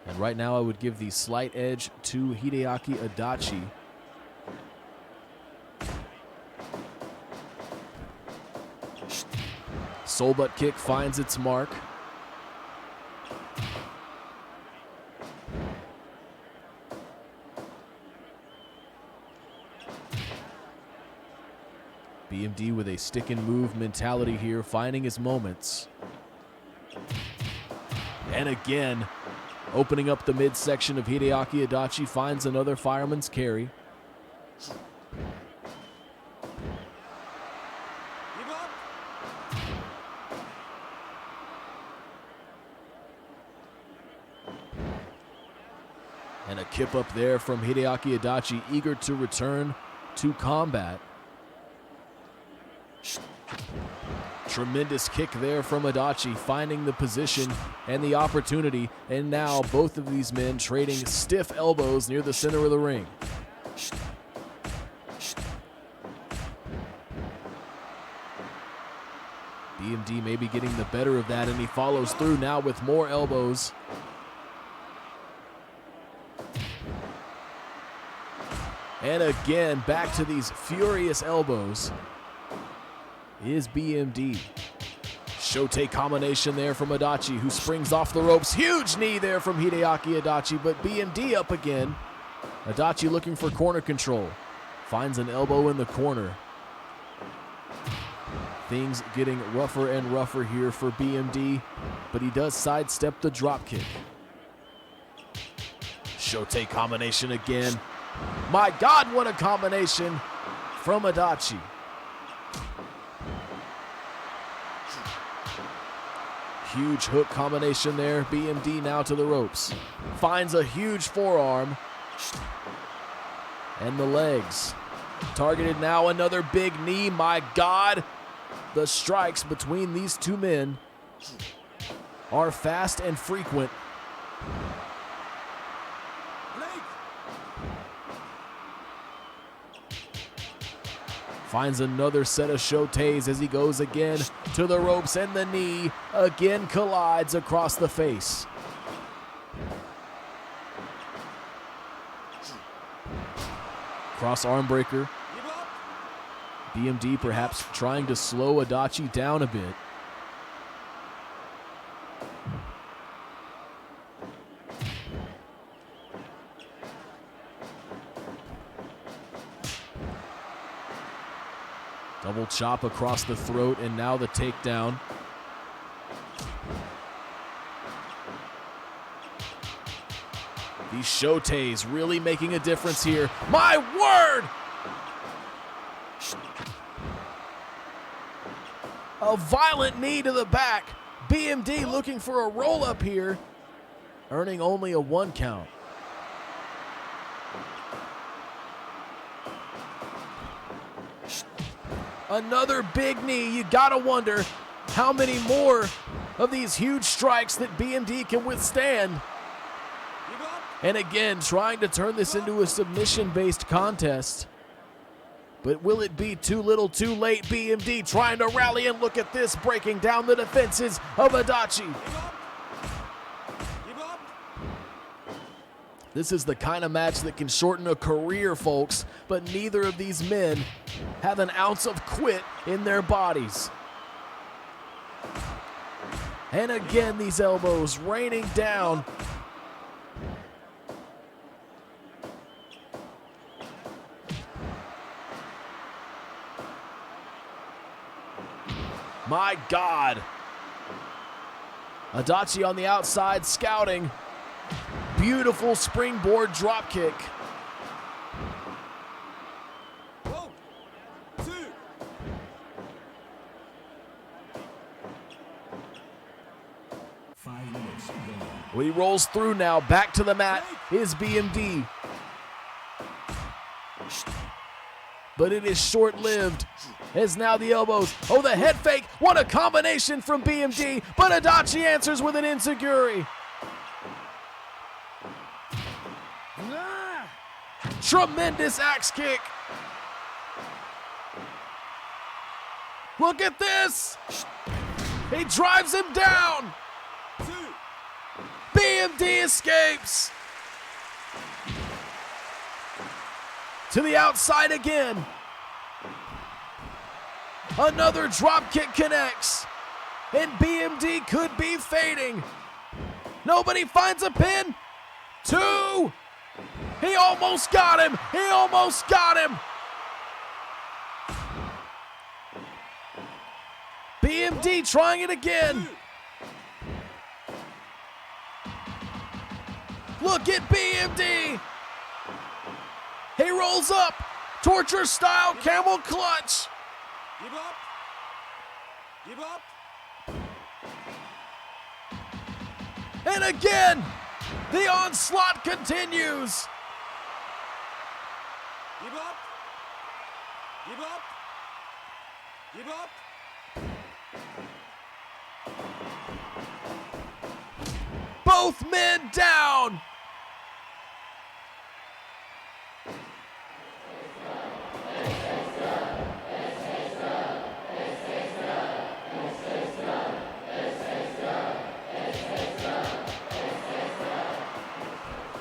[SPEAKER 1] And right now I would give the slight edge to Hideaki Adachi. Soul butt kick finds its mark. BMD with a stick and move mentality here, finding his moments. And again, opening up the midsection of Hideaki Adachi, finds another fireman's carry. And a kip up there from Hideaki Adachi, eager to return to combat. Tremendous kick there from Adachi, finding the position and the opportunity. And now both of these men trading stiff elbows near the center of the ring. BMD may be getting the better of that, and he follows through now with more elbows. And again, back to these furious elbows is BMD. Shote combination there from Adachi, who springs off the ropes. Huge knee there from Hideaki Adachi, but BMD up again. Adachi looking for corner control. Finds an elbow in the corner. Things getting rougher and rougher here for BMD, but he does sidestep the drop kick. Shote combination again. My God, what a combination from Adachi. Huge hook combination there. BMD now to the ropes. Finds a huge forearm. And the legs. Targeted now, another big knee. My God, the strikes between these two men are fast and frequent. Finds another set of shotes as he goes again to the ropes, and the knee again collides across the face. Cross arm breaker. BMD perhaps trying to slow Adachi down a bit. Double chop across the throat, and now the takedown. These shotes really making a difference here. My word! A violent knee to the back. BMD looking for a roll-up here, earning only a 1 count. Another big knee. You gotta wonder how many more of these huge strikes that BMD can withstand. And again, trying to turn this into a submission-based contest. But will it be too little too late? BMD trying to rally, and look at this, breaking down the defenses of Adachi. This is the kind of match that can shorten a career, folks, but neither of these men have an ounce of quit in their bodies. And again, these elbows raining down. My God. Adachi on the outside scouting. Beautiful springboard drop kick.
[SPEAKER 3] 1, 2.
[SPEAKER 1] He rolls through now. Back to the mat is BMD. But it is short-lived, as now the elbows. Oh, the head fake. What a combination from BMD. But Adachi answers with an enziguri. Tremendous axe kick. Look at this. He drives him down. BMD escapes. To the outside again. Another drop kick connects. And BMD could be fading. Nobody finds a pin. 2. He almost got him. He almost got him. BMD trying it again. Look at BMD. He rolls up. Torture style camel clutch.
[SPEAKER 3] Give up. Give up.
[SPEAKER 1] And again, the onslaught continues.
[SPEAKER 3] Give up. Give up. Give up.
[SPEAKER 1] Both men down.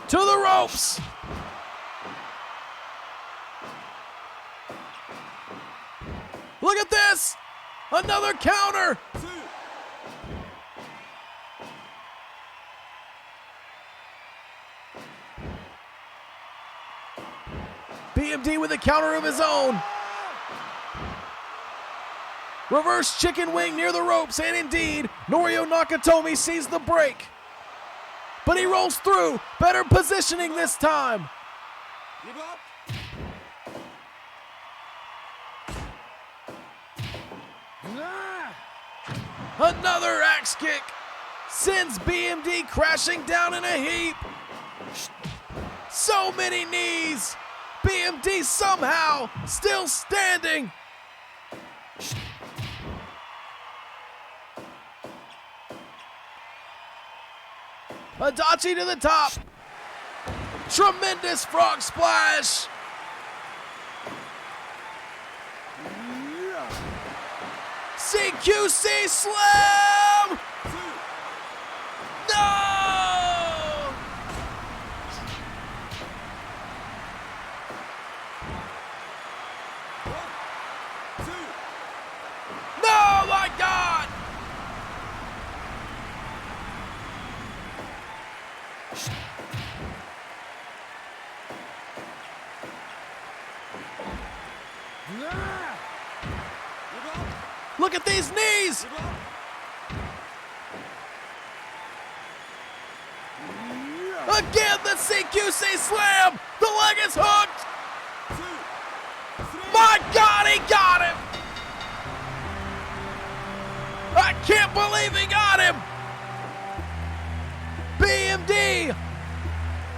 [SPEAKER 1] To the ropes. Look at this. Another counter.
[SPEAKER 3] 2.
[SPEAKER 1] BMD with a counter of his own. Reverse chicken wing near the ropes, and indeed, Norio Nakatomi sees the break. But he rolls through. Better positioning this time.
[SPEAKER 3] Give up.
[SPEAKER 1] Another axe kick sends BMD crashing down in a heap. So many knees. BMD somehow still standing. Adachi to the top. Tremendous frog splash. CQC slam. No! No, my God! Look at these knees! Again, the CQC slam! The leg is hooked! My God, he got him! I can't believe he got him! BMD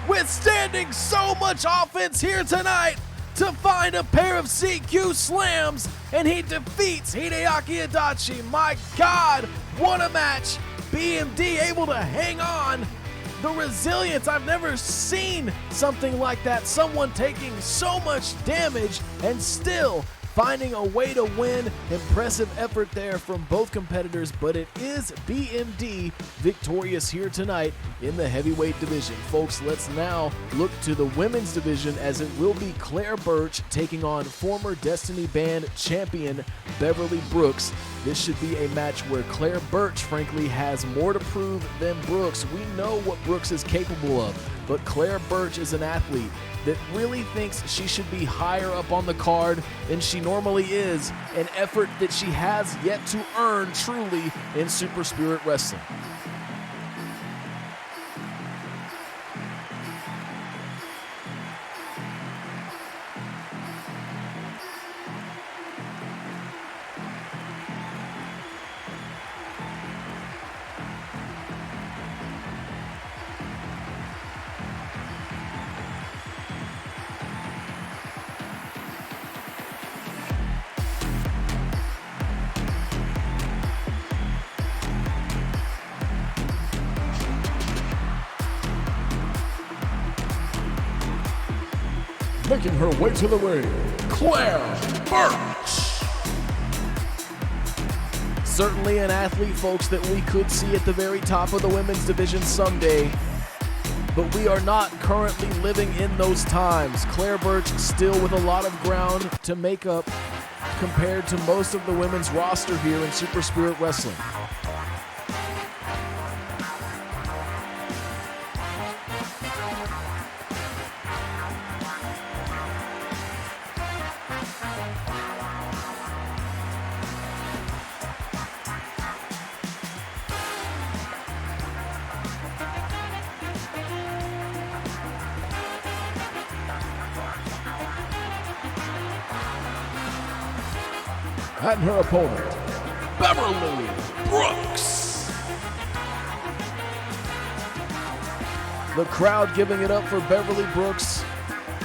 [SPEAKER 1] withstanding so much offense here tonight to find a pair of CQ slams, and he defeats Hideaki Adachi. My God, what a match! BMD able to hang on. The resilience, I've never seen something like that. Someone taking so much damage and still finding a way to win. Impressive effort there from both competitors, but it is BMD victorious here tonight in the heavyweight division. Folks, let's now look to the women's division, as it will be Claire Birch taking on former Destiny Band champion Beverly Brooks. This should be a match where Claire Birch, frankly, has more to prove than Brooks. We know what Brooks is capable of, but Claire Birch is an athlete that really thinks she should be higher up on the card than she normally is, an effort that she has yet to earn truly in Super Spirit Wrestling.
[SPEAKER 2] Making her way to the ring, Claire Birch.
[SPEAKER 1] Certainly an athlete, folks, that we could see at the very top of the women's division someday, but we are not currently living in those times. Claire Birch still with a lot of ground to make up compared to most of the women's roster here in Super Spirit Wrestling.
[SPEAKER 2] And her opponent, Beverly Brooks.
[SPEAKER 1] The crowd giving it up for Beverly Brooks,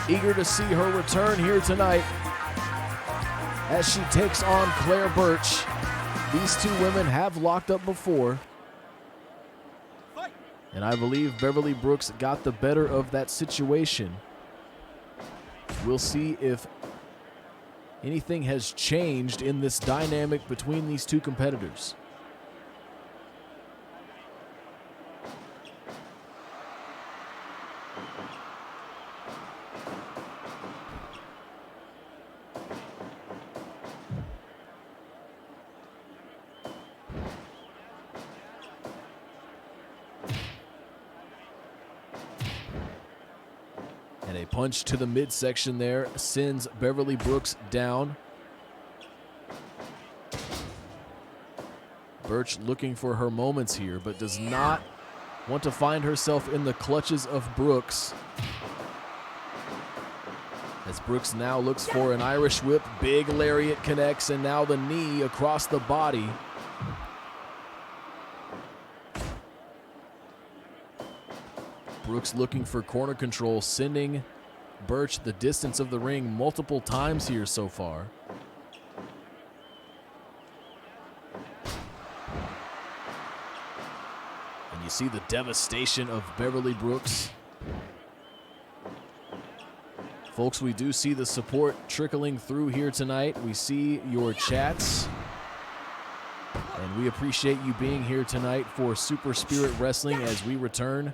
[SPEAKER 1] eager to see her return here tonight as she takes on Claire Birch. These two women have locked up before, and I believe Beverly Brooks got the better of that situation. We'll see if anything has changed in this dynamic between these two competitors. And a punch to the midsection there sends Beverly Brooks down. Birch looking for her moments here, but does not want to find herself in the clutches of Brooks. As Brooks now looks for an Irish whip, big lariat connects, and now the knee across the body. Brooks looking for corner control, sending Burch the distance of the ring multiple times here so far. And you see the devastation of Beverly Brooks. Folks, we do see the support trickling through here tonight. We see your chats. And we appreciate you being here tonight for Super Spirit Wrestling as we return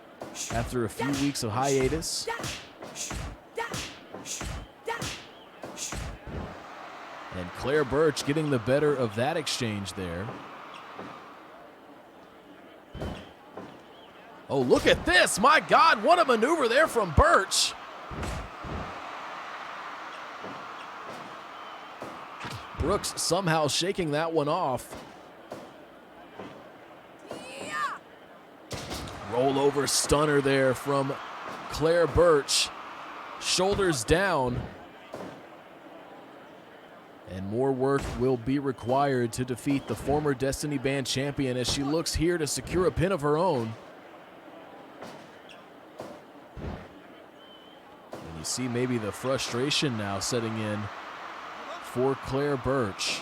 [SPEAKER 1] after a few weeks of hiatus. And Claire Burch getting the better of that exchange there. Oh, look at this. My God, what a maneuver there from Burch. Brooks somehow shaking that one off. Rollover stunner there from Claire Burch. Shoulders down. And more work will be required to defeat the former Destiny Band champion as she looks here to secure a pin of her own. And you see maybe the frustration now setting in for Claire Burch.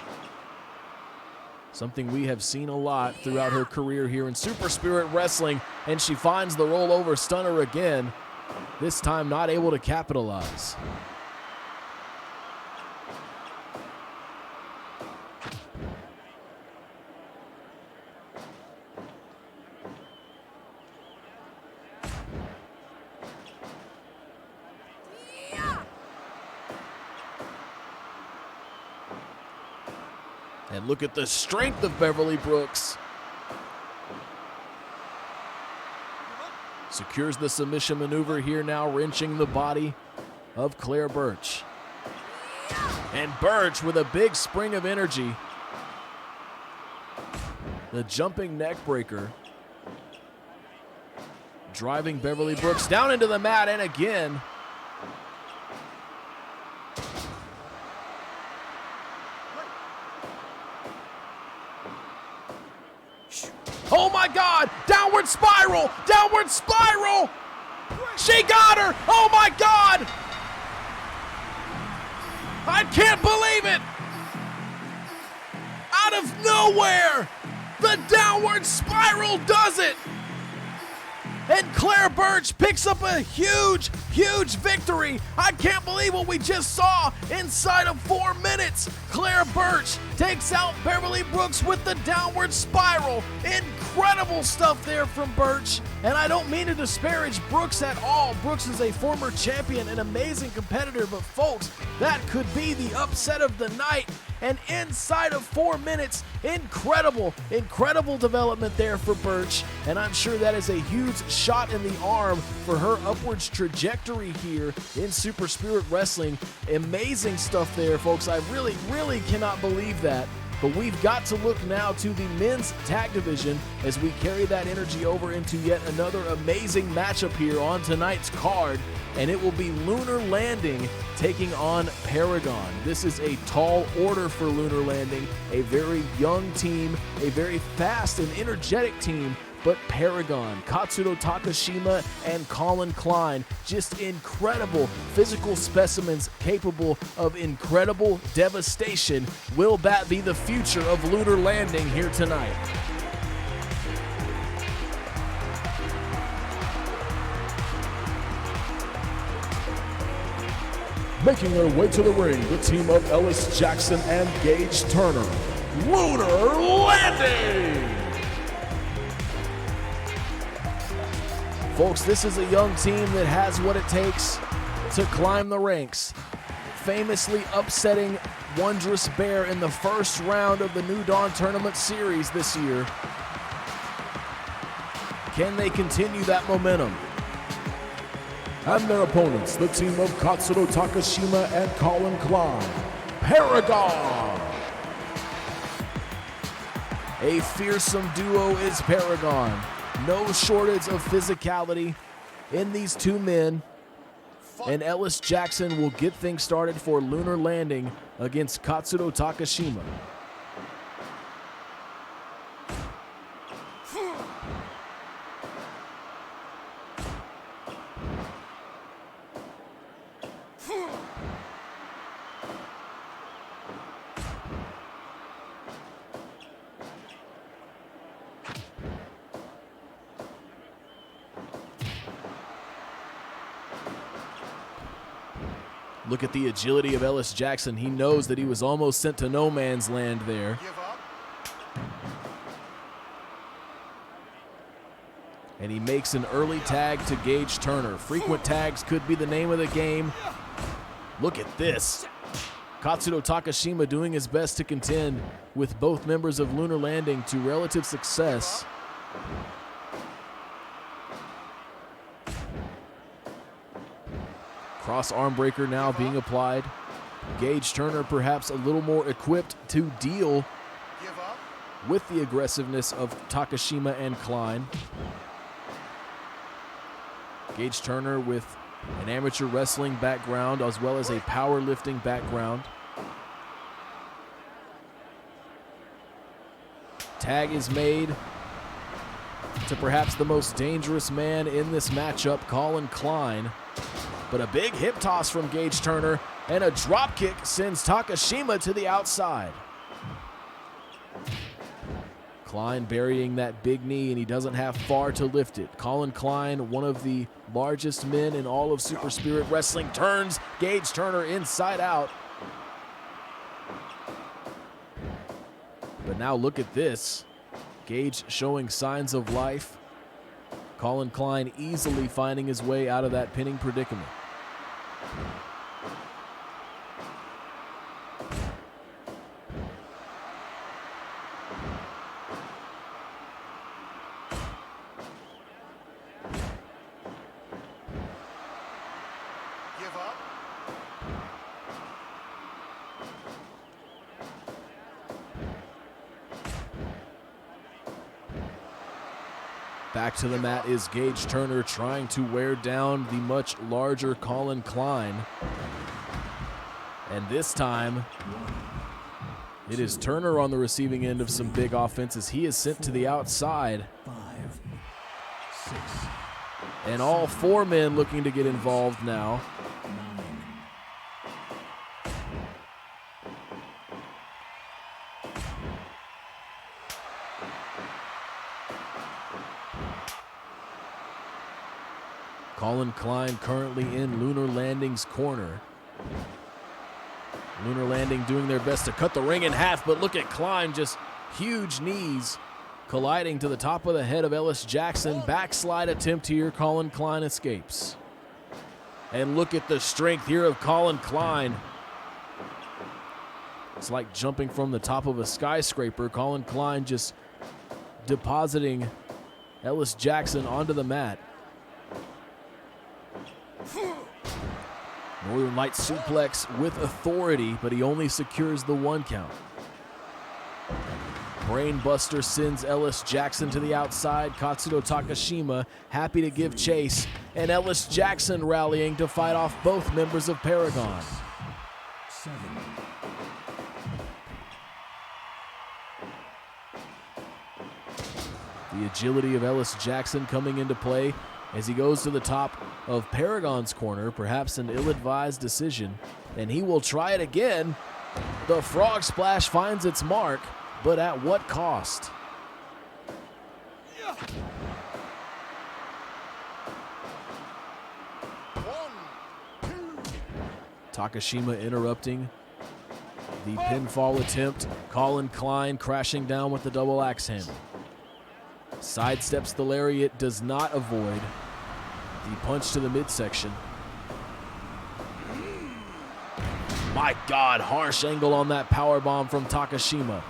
[SPEAKER 1] Something we have seen a lot throughout her career here in Super Spirit Wrestling, and she finds the rollover stunner again, this time not able to capitalize. And look at the strength of Beverly Brooks. Secures the submission maneuver here now, wrenching the body of Claire Burch. And Burch with a big spring of energy. The jumping neck breaker. Driving Beverly Brooks down into the mat, and again. Oh my God, downward spiral, downward spiral. She got her, oh my God. I can't believe it. Out of nowhere, the downward spiral does it. And Claire Burch picks up a huge, huge victory. I can't believe what we just saw inside of 4 minutes. Claire Burch takes out Beverly Brooks with the downward spiral. Incredible stuff there from Burch. And I don't mean to disparage Brooks at all. Brooks is a former champion, an amazing competitor, but folks, that could be the upset of the night. And inside of 4 minutes, incredible, incredible development there for Burch. And I'm sure that is a huge shot in the arm for her upwards trajectory here in Super Spirit Wrestling. Amazing stuff there, folks. I really, really cannot believe that. But we've got to look now to the men's tag division as we carry that energy over into yet another amazing matchup here on tonight's card. And it will be Lunar Landing taking on Paragon. This is a tall order for Lunar Landing, a very young team, a very fast and energetic team. But Paragon, Katsudo Takashima, and Colin Klein, just incredible physical specimens capable of incredible devastation. Will that be the future of Lunar Landing here tonight?
[SPEAKER 2] Making their way to the ring, the team of Ellis Jackson and Gage Turner. Lunar Landing!
[SPEAKER 1] Folks, this is a young team that has what it takes to climb the ranks. Famously upsetting Wondrous Bear in the first round of the New Dawn Tournament Series this year. Can they continue that momentum?
[SPEAKER 2] And their opponents, the team of Katsudo Takashima and Colin Klein. Paragon!
[SPEAKER 1] A fearsome duo is Paragon. No shortage of physicality in these two men. and Ellis Jackson will get things started for Lunar Landing against Katsuro Takashima. Look at the agility of Ellis Jackson. He knows that he was almost sent to no man's land there.
[SPEAKER 5] Give up.
[SPEAKER 1] And he makes an early tag to Gage Turner. Frequent tags could be the name of the game. Look at this. Katsuro Takashima doing his best to contend with both members of Lunar Landing to relative success. Cross arm breaker now being applied. Gage Turner perhaps a little more equipped to deal
[SPEAKER 5] Give up.
[SPEAKER 1] with the aggressiveness of Takashima and Klein. Gage Turner with an amateur wrestling background as well as a powerlifting background. Tag is made to perhaps the most dangerous man in this matchup, Colin Klein. But a big hip toss from Gage Turner and a drop kick sends Takashima to the outside. Klein burying that big knee, and he doesn't have far to lift it. Colin Klein, one of the largest men in all of Super Spirit Wrestling, turns Gage Turner inside out. But now look at this. Gage showing signs of life. Colin Klein easily finding his way out of that pinning predicament.
[SPEAKER 5] Give up.
[SPEAKER 1] Back to the mat is Gage Turner trying to wear down the much larger Colin Klein. And this time, it is Turner on the receiving end of some big offenses. He is sent to the outside.
[SPEAKER 2] 5, 6,
[SPEAKER 1] And all four men looking to get involved now.
[SPEAKER 2] 9.
[SPEAKER 1] Colin Klein currently in Lunar Landing's corner. Lunar Landing doing their best to cut the ring in half, but look at Klein, just huge knees colliding to the top of the head of Ellis Jackson. Backslide attempt here, Colin Klein escapes. And look at the strength here of Colin Klein. It's like jumping from the top of a skyscraper. Colin Klein just depositing Ellis Jackson onto the mat. Northern Light suplex with authority, but he only secures the 1 count. Brainbuster sends Ellis Jackson to the outside. Katsuro Takashima happy to give chase, and Ellis Jackson rallying to fight off both members of Paragon.
[SPEAKER 2] 7.
[SPEAKER 1] The agility of Ellis Jackson coming into play as he goes to the top of Paragon's corner, perhaps an ill-advised decision, and he will try it again. The frog splash finds its mark, but at what cost? Takashima interrupting the pinfall attempt. Colin Klein crashing down with the double axe handle. Sidesteps the lariat, does not avoid the punch to the midsection. My God, harsh angle on that powerbomb from Takashima.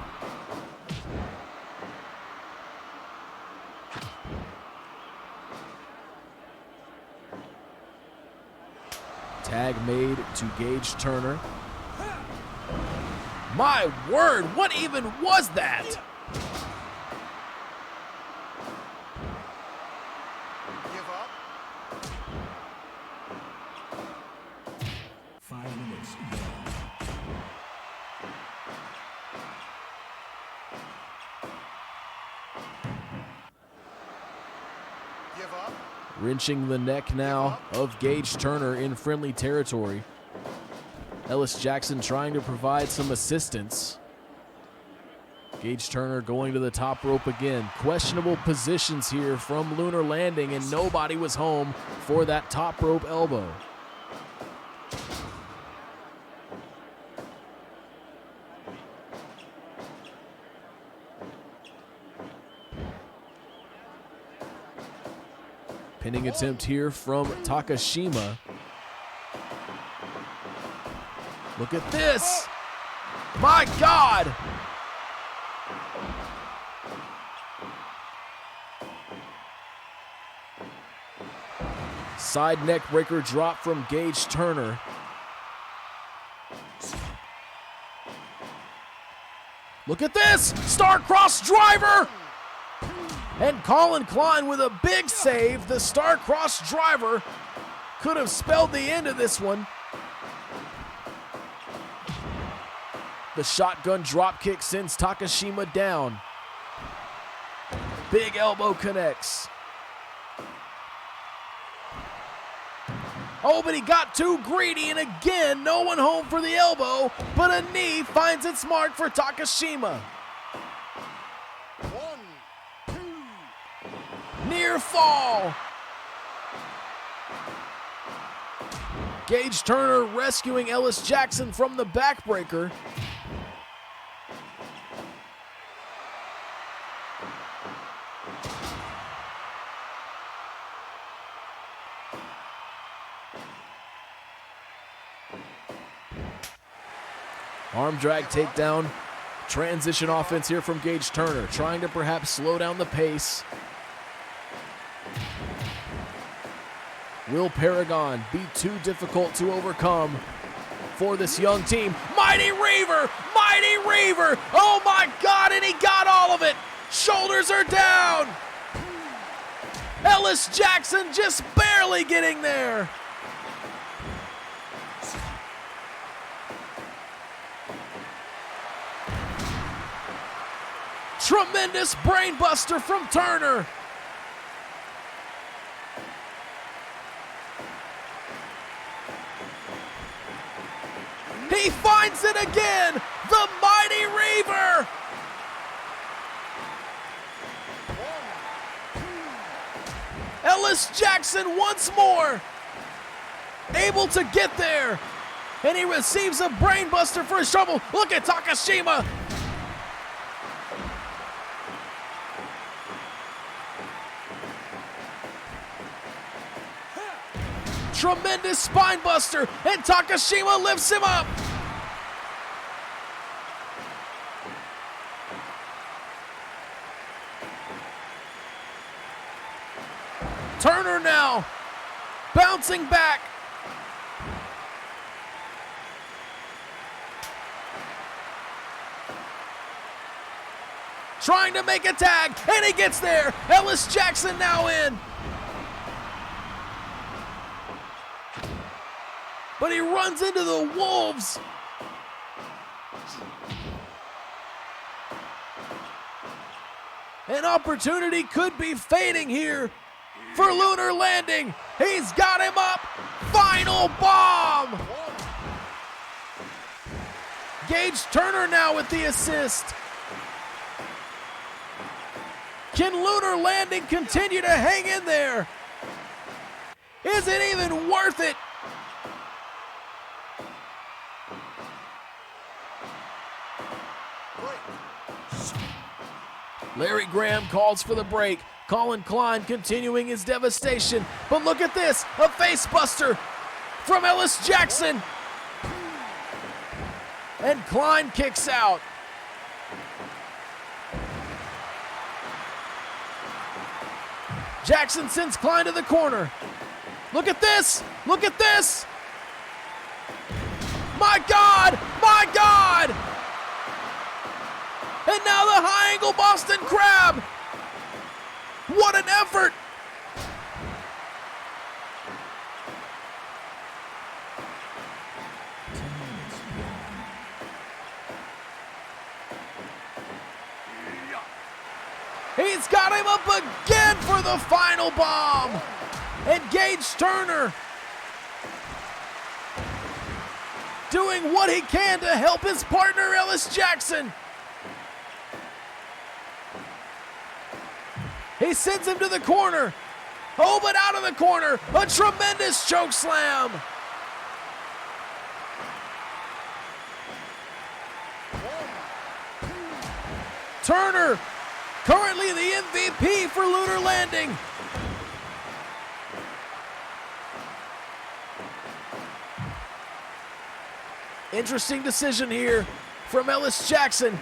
[SPEAKER 1] Tag made to Gage Turner. My word, what even was that?
[SPEAKER 5] Give up.
[SPEAKER 1] Wrenching the neck now of Gage Turner in friendly territory. Ellis Jackson trying to provide some assistance. Gage Turner going to the top rope again. Questionable positions here from Lunar Landing, and nobody was home for that top rope elbow. Pinning attempt here from Takashima. Look at this! My God! Side neck breaker drop from Gage Turner. Look at this! Star-Crossed driver! And Colin Klein with a big save. The Star-Crossed driver could have spelled the end of this one. The shotgun drop kick sends Takashima down. Big elbow connects. Oh, but he got too greedy, and again, no one home for the elbow, but a knee finds its mark for Takashima.
[SPEAKER 5] 1, 2.
[SPEAKER 1] Near fall. Gage Turner rescuing Ellis Jackson from the backbreaker. Arm drag takedown. Transition offense here from Gage Turner, trying to perhaps slow down the pace. Will Paragon be too difficult to overcome for this young team? Mighty Reaver! Mighty Reaver! Oh my God, and he got all of it! Shoulders are down! Ellis Jackson just barely getting there! Tremendous brainbuster from Turner. He finds it again, the Mighty Reaver.
[SPEAKER 5] 1, 2.
[SPEAKER 1] Ellis Jackson once more able to get there, and he receives a brainbuster for his trouble. Look at Takashima. Tremendous spine buster, and Takashima lifts him up. Turner now bouncing back. Trying to make a tag, and he gets there. Ellis Jackson now in. But he runs into the Wolves. An opportunity could be fading here for Lunar Landing. He's got him up. Final bomb. Gage Turner now with the assist. Can Lunar Landing continue to hang in there? Is it even worth it? Larry Graham calls for the break. Colin Klein continuing his devastation. But look at this, a face buster from Ellis Jackson. And Klein kicks out. Jackson sends Klein to the corner. Look at this, look at this. My God, my God. And now the high angle Boston Crab. What an effort. He's got him up again for the final bomb. And Gage Turner doing what he can to help his partner Ellis Jackson. He sends him to the corner. Oh, but out of the corner, a tremendous choke slam. Turner, currently the MVP for Lunar Landing. Interesting decision here from Ellis Jackson.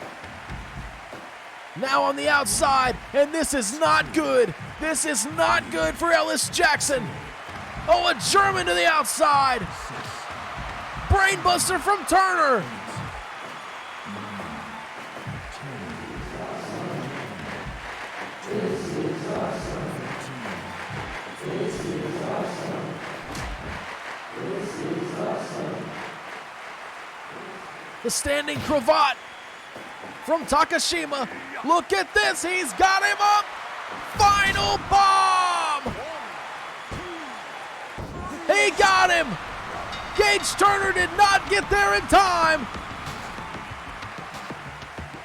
[SPEAKER 1] Now on the outside, and this is not good. This is not good for Ellis Jackson. Oh, a German to the outside. Brainbuster from Turner. The standing cravat from Takashima. Look at this, he's got him up. Final bomb. He got him. Gage Turner did not get there in time.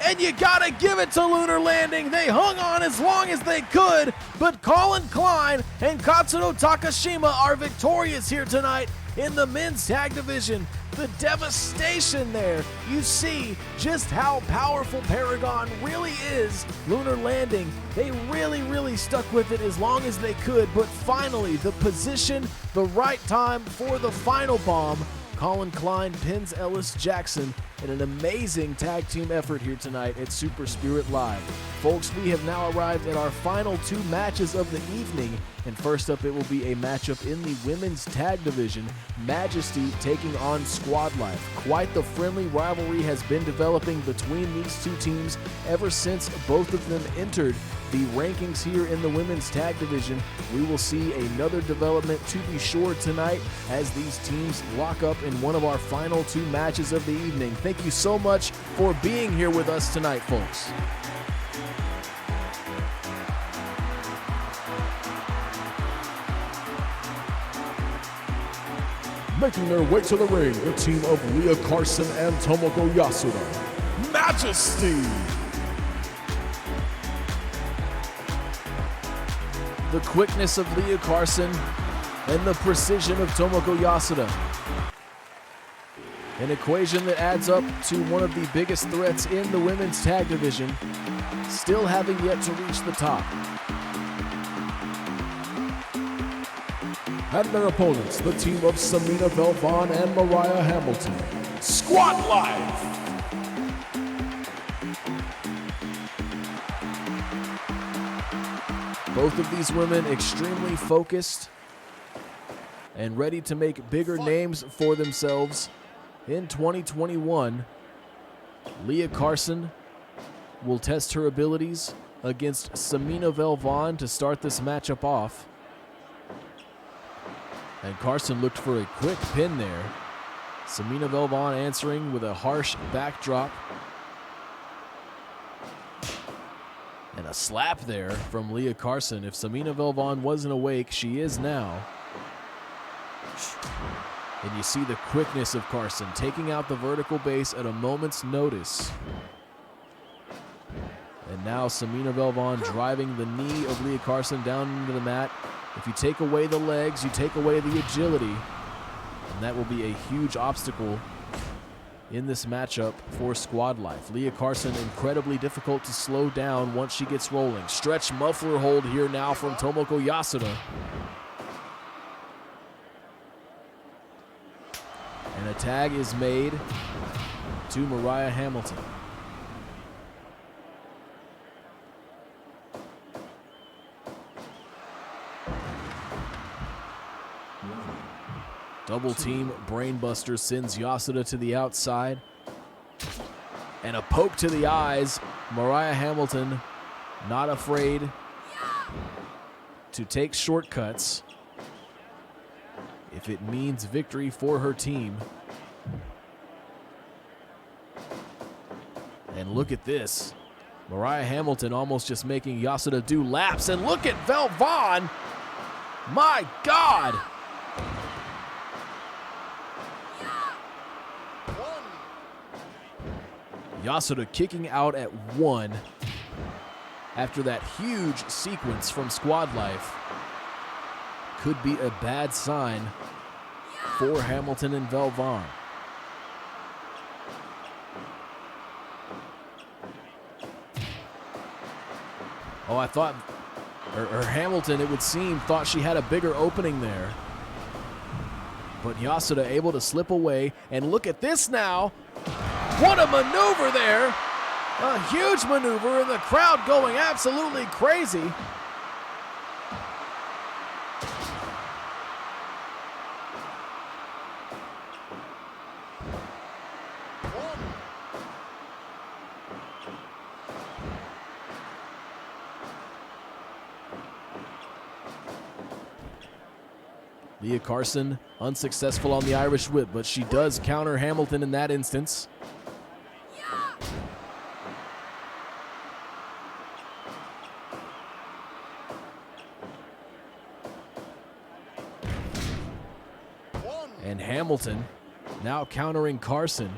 [SPEAKER 1] And you gotta give it to Lunar Landing. They hung on as long as they could, but Colin Klein and Katsuno Takashima are victorious here tonight in the men's tag division. The devastation there. You see just how powerful Paragon really is. Lunar Landing, they really stuck with it as long as they could, but finally the position, the right time for the final bomb. Colin Klein pins Ellis Jackson in an amazing tag team effort here tonight at Super Spirit Live. Folks, we have now arrived at our final two matches of the evening, and first up it will be a matchup in the women's tag division, Majesty taking on Squad Life. Quite the friendly rivalry has been developing between these two teams ever since both of them entered the rankings here in the women's tag division. We will see another development to be sure tonight as these teams lock up in one of our final two matches of the evening. Thank you so much for being here with us tonight, folks.
[SPEAKER 2] Making their way to the ring, the team of Leah Carson and Tomoko Yasuda, Majesty.
[SPEAKER 1] The quickness of Leah Carson and the precision of Tomoko Yasuda. An equation that adds up to one of the biggest threats in the women's tag division, still having yet to reach the top.
[SPEAKER 2] And their opponents, the team of Samina Belvon and Mariah Hamilton, Squad Life.
[SPEAKER 1] Both of these women extremely focused and ready to make bigger names for themselves in 2021. Leah Carson will test her abilities against Samina Belvon to start this matchup off. And Carson looked for a quick pin there. Samina Belvon answering with a harsh backdrop. And a slap there from Leah Carson. If Samina Belvon wasn't awake, she is now. And you see the quickness of Carson taking out the vertical base at a moment's notice. And now Samina Belvon driving the knee of Leah Carson down into the mat. If you take away the legs, you take away the agility. And that will be a huge obstacle in this matchup for Squad Life. Leah Carson incredibly difficult to slow down once she gets rolling. Stretch muffler hold here now from Tomoko Yasuda. And a tag is made to Mariah Hamilton. Double team brainbuster sends Yasuda to the outside. And a poke to the eyes. Mariah Hamilton not afraid to take shortcuts if it means victory for her team. And look at this. Mariah Hamilton almost just making Yasuda do laps. And look at Belvon My God! Yasuda kicking out at 1 after that huge sequence from Squad Life could be a bad sign for Hamilton and Velvon. Oh, I thought, or Hamilton, it would seem, thought she had a bigger opening there. But Yasuda able to slip away, and look at this now. What a maneuver there. A huge maneuver, and the crowd going absolutely crazy. Leah Carson unsuccessful on the Irish whip, but she does counter Hamilton in that instance. And Hamilton now countering Carson.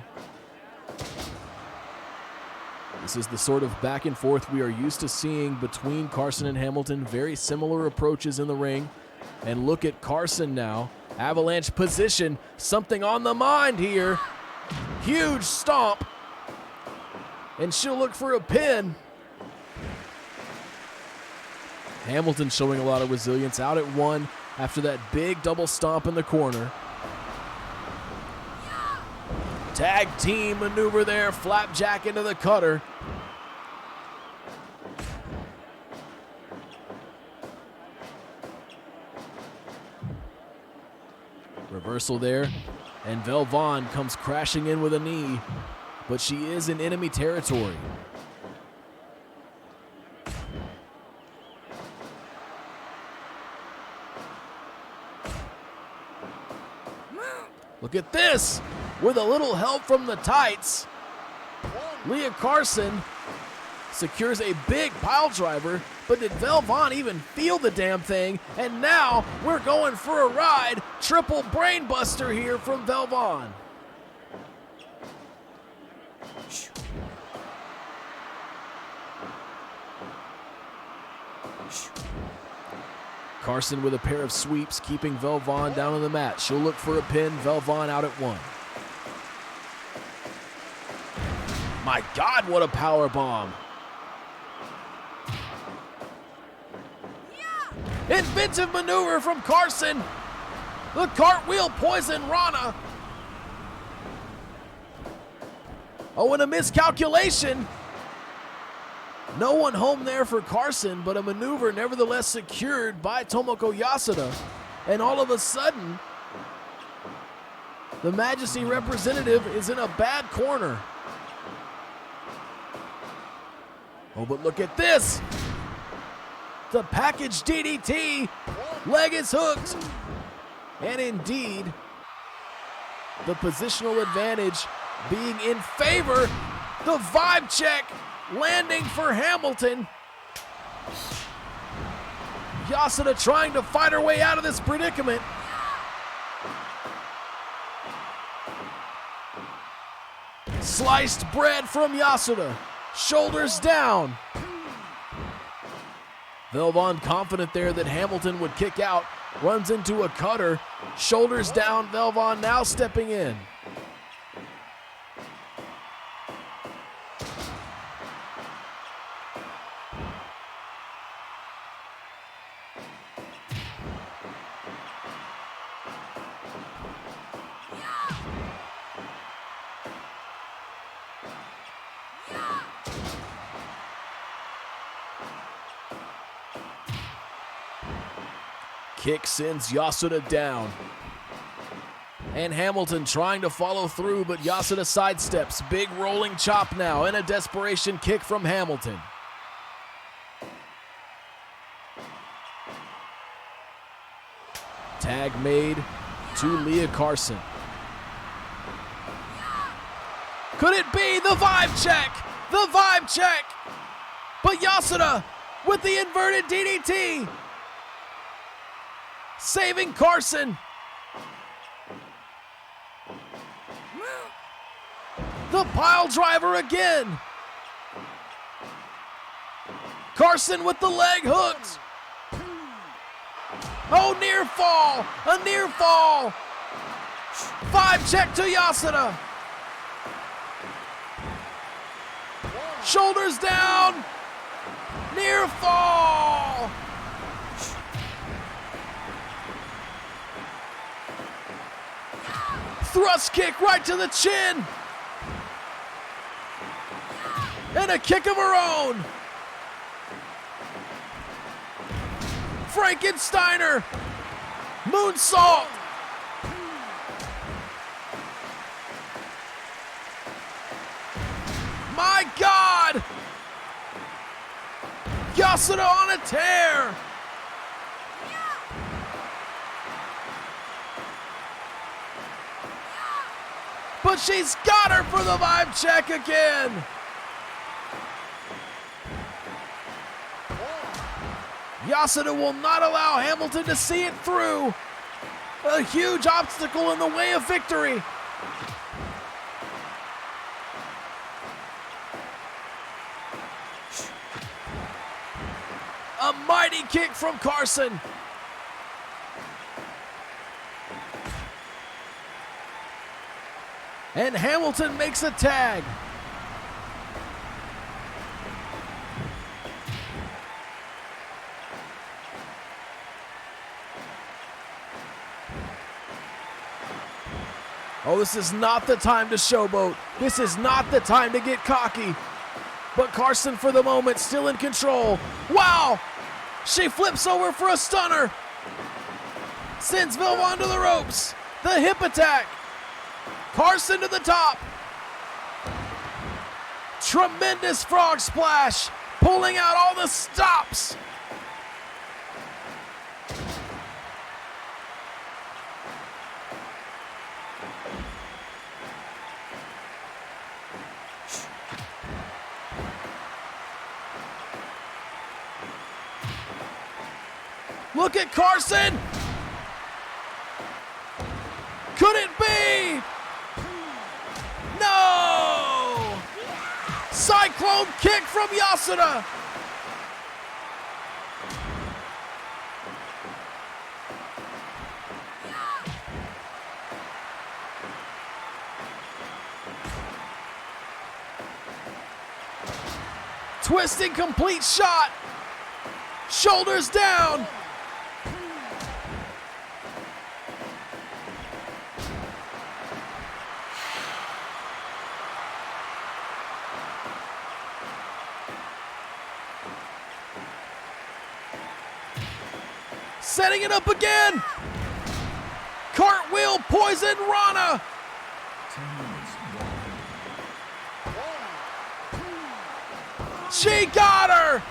[SPEAKER 1] This is the sort of back and forth we are used to seeing between Carson and Hamilton. Very similar approaches in the ring. And look at Carson now. Avalanche position. Something on the mind here. Huge stomp. And she'll look for a pin. Hamilton showing a lot of resilience, out at 1 after that big double stomp in the corner. Tag team maneuver there, flapjack into the cutter. Reversal there, and Velvon comes crashing in with a knee, but she is in enemy territory. Look at this! With a little help from the tights, Leah Carson secures a big pile driver, but did Velvon even feel the damn thing? And now we're going for a ride. Triple brain buster here from Velvon. Carson with a pair of sweeps, keeping Velvon down on the mat. She'll look for a pin. Velvon out at 1. My God, what a power bomb. Inventive maneuver from Carson. The cartwheel poison Rana. Oh, and a miscalculation. No one home there for Carson, but a maneuver nevertheless secured by Tomoko Yasuda. And all of a sudden, the Majesty representative is in a bad corner. Oh, but look at this. The package DDT. Leg is hooked. And indeed, the positional advantage being in favor. The vibe check landing for Hamilton. Yasuda trying to fight her way out of this predicament. Sliced bread from Yasuda. Shoulders down. Velvon confident there that Hamilton would kick out. Runs into a cutter. Shoulders down. Velvon now stepping in. Kick sends Yasuda down. And Hamilton trying to follow through, but Yasuda sidesteps. Big rolling chop now, and a desperation kick from Hamilton. Tag made to Leah Carson. Could it be the vibe check? The vibe check! But Yasuda with the inverted DDT. saving Carson. The pile driver again. Carson with the leg hooked. Oh, near fall, a near fall. 5 check to Yasuda. Shoulders down, near fall. Thrust kick right to the chin. And a kick of her own. Frankensteiner. Moonsault. My God. Yasuda on a tear. But she's got her for the vibe check again. Yasuda will not allow Hamilton to see it through. A huge obstacle in the way of victory. A mighty kick from Carson. And Hamilton makes a tag. Oh, this is not the time to showboat. This is not the time to get cocky. But Carson, for the moment, still in control. Wow! She flips over for a stunner. Sends Velvon to the ropes. The hip attack. Carson to the top. Tremendous frog splash. Pulling out all the stops. Look at Carson! Could it be? No! Cyclone kick from Yasuda! Twisting complete shot! Shoulders down! Setting it up again. Cartwheel poison Rana. She got her.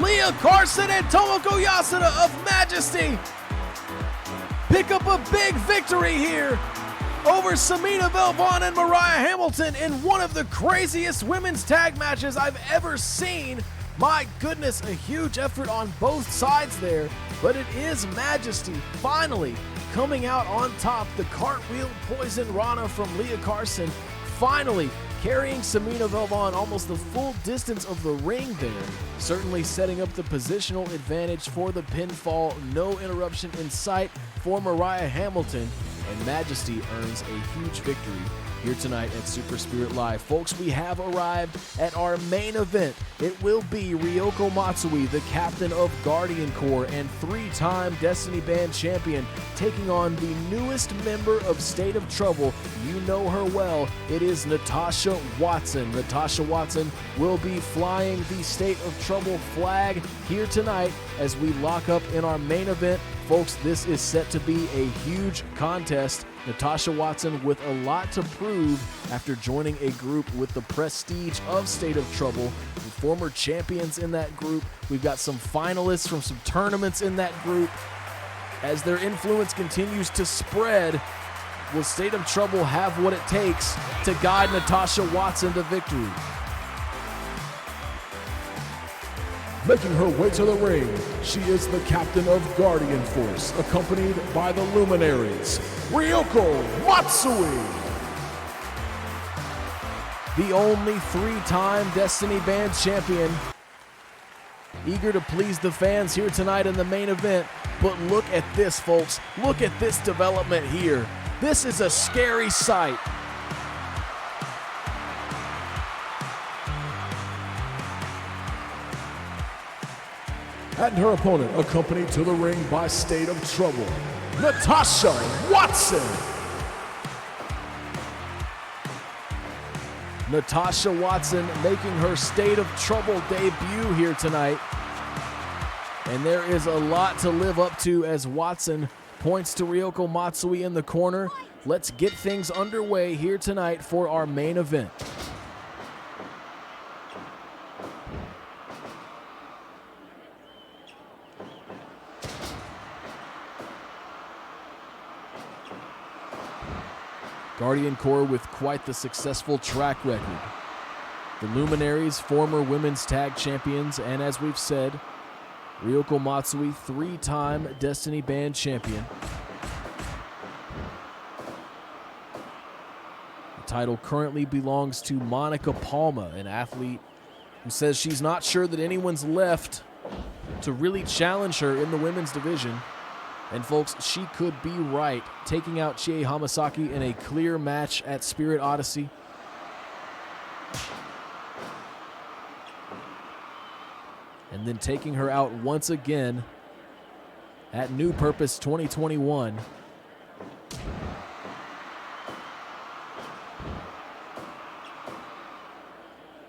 [SPEAKER 1] Leah Carson and Tomoko Yasuda of Majesty pick up a big victory here over Samina Velvon and Mariah Hamilton in one of the craziest women's tag matches I've ever seen. My goodness, a huge effort on both sides there, but it is Majesty finally coming out on top. The cartwheel poison Rana from Leah Carson finally carrying Samina Velvon almost the full distance of the ring there. Certainly setting up the positional advantage for the pinfall. No interruption in sight for Mariah Hamilton, and Majesty earns a huge victory here tonight at Super Spirit Live. Folks, we have arrived at our main event. It will be Ryoko Matsui, the captain of Guardian Corps and 3-time Destiny Band champion, taking on the newest member of State of Trouble. You know her well. It is Natasha Watson. Natasha Watson will be flying the State of Trouble flag here tonight as we lock up in our main event. Folks, this is set to be a huge contest. Natasha Watson with a lot to prove after joining a group with the prestige of State of Trouble, the former champions in that group. We've got some finalists from some tournaments in that group. As their influence continues to spread, will State of Trouble have what it takes to guide Natasha Watson to victory?
[SPEAKER 2] Making her way to the ring, she is the captain of Guardian Force, accompanied by the Luminaries, Ryoko Matsui.
[SPEAKER 1] The only three-time Destiny Band champion. Eager to please the fans here tonight in the main event. But look at this, folks. Look at this development here. This is a scary sight.
[SPEAKER 2] And her opponent, accompanied to the ring by State of Trouble, Natasha Watson.
[SPEAKER 1] Natasha Watson making her State of Trouble debut here tonight. And there is a lot to live up to as Watson points to Ryoko Matsui in the corner. Let's get things underway here tonight for our main event. Guardian Corps with quite the successful track record. The Luminaries, former women's tag champions, and as we've said, Ryoko Matsui, three-time Destiny Band champion. The title currently belongs to Monica Palma, an athlete who says she's not sure that anyone's left to really challenge her in the women's division. And folks, she could be right, taking out Chie Hamasaki in a clear match at Spirit Odyssey. And then taking her out once again at New Purpose 2021.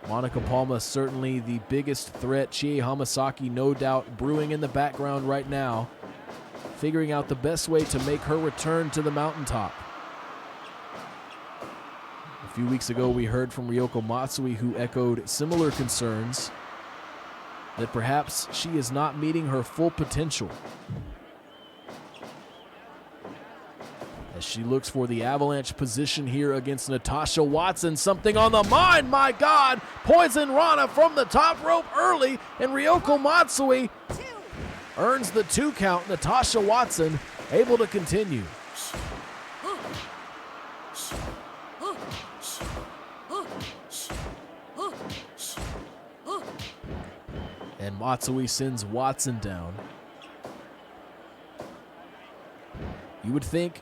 [SPEAKER 1] Monica Palma certainly the biggest threat. Chie Hamasaki no doubt brewing in the background right now, figuring out the best way to make her return to the mountaintop. A few weeks ago, we heard from Ryoko Matsui, who echoed similar concerns that perhaps she is not meeting her full potential as she looks for the avalanche position here against Natasha Watson. Something on the mind, my God! Poison Rana from the top rope early, and Ryoko Matsui earns the 2 count. Natasha Watson able to continue. And Matsui sends Watson down. You would think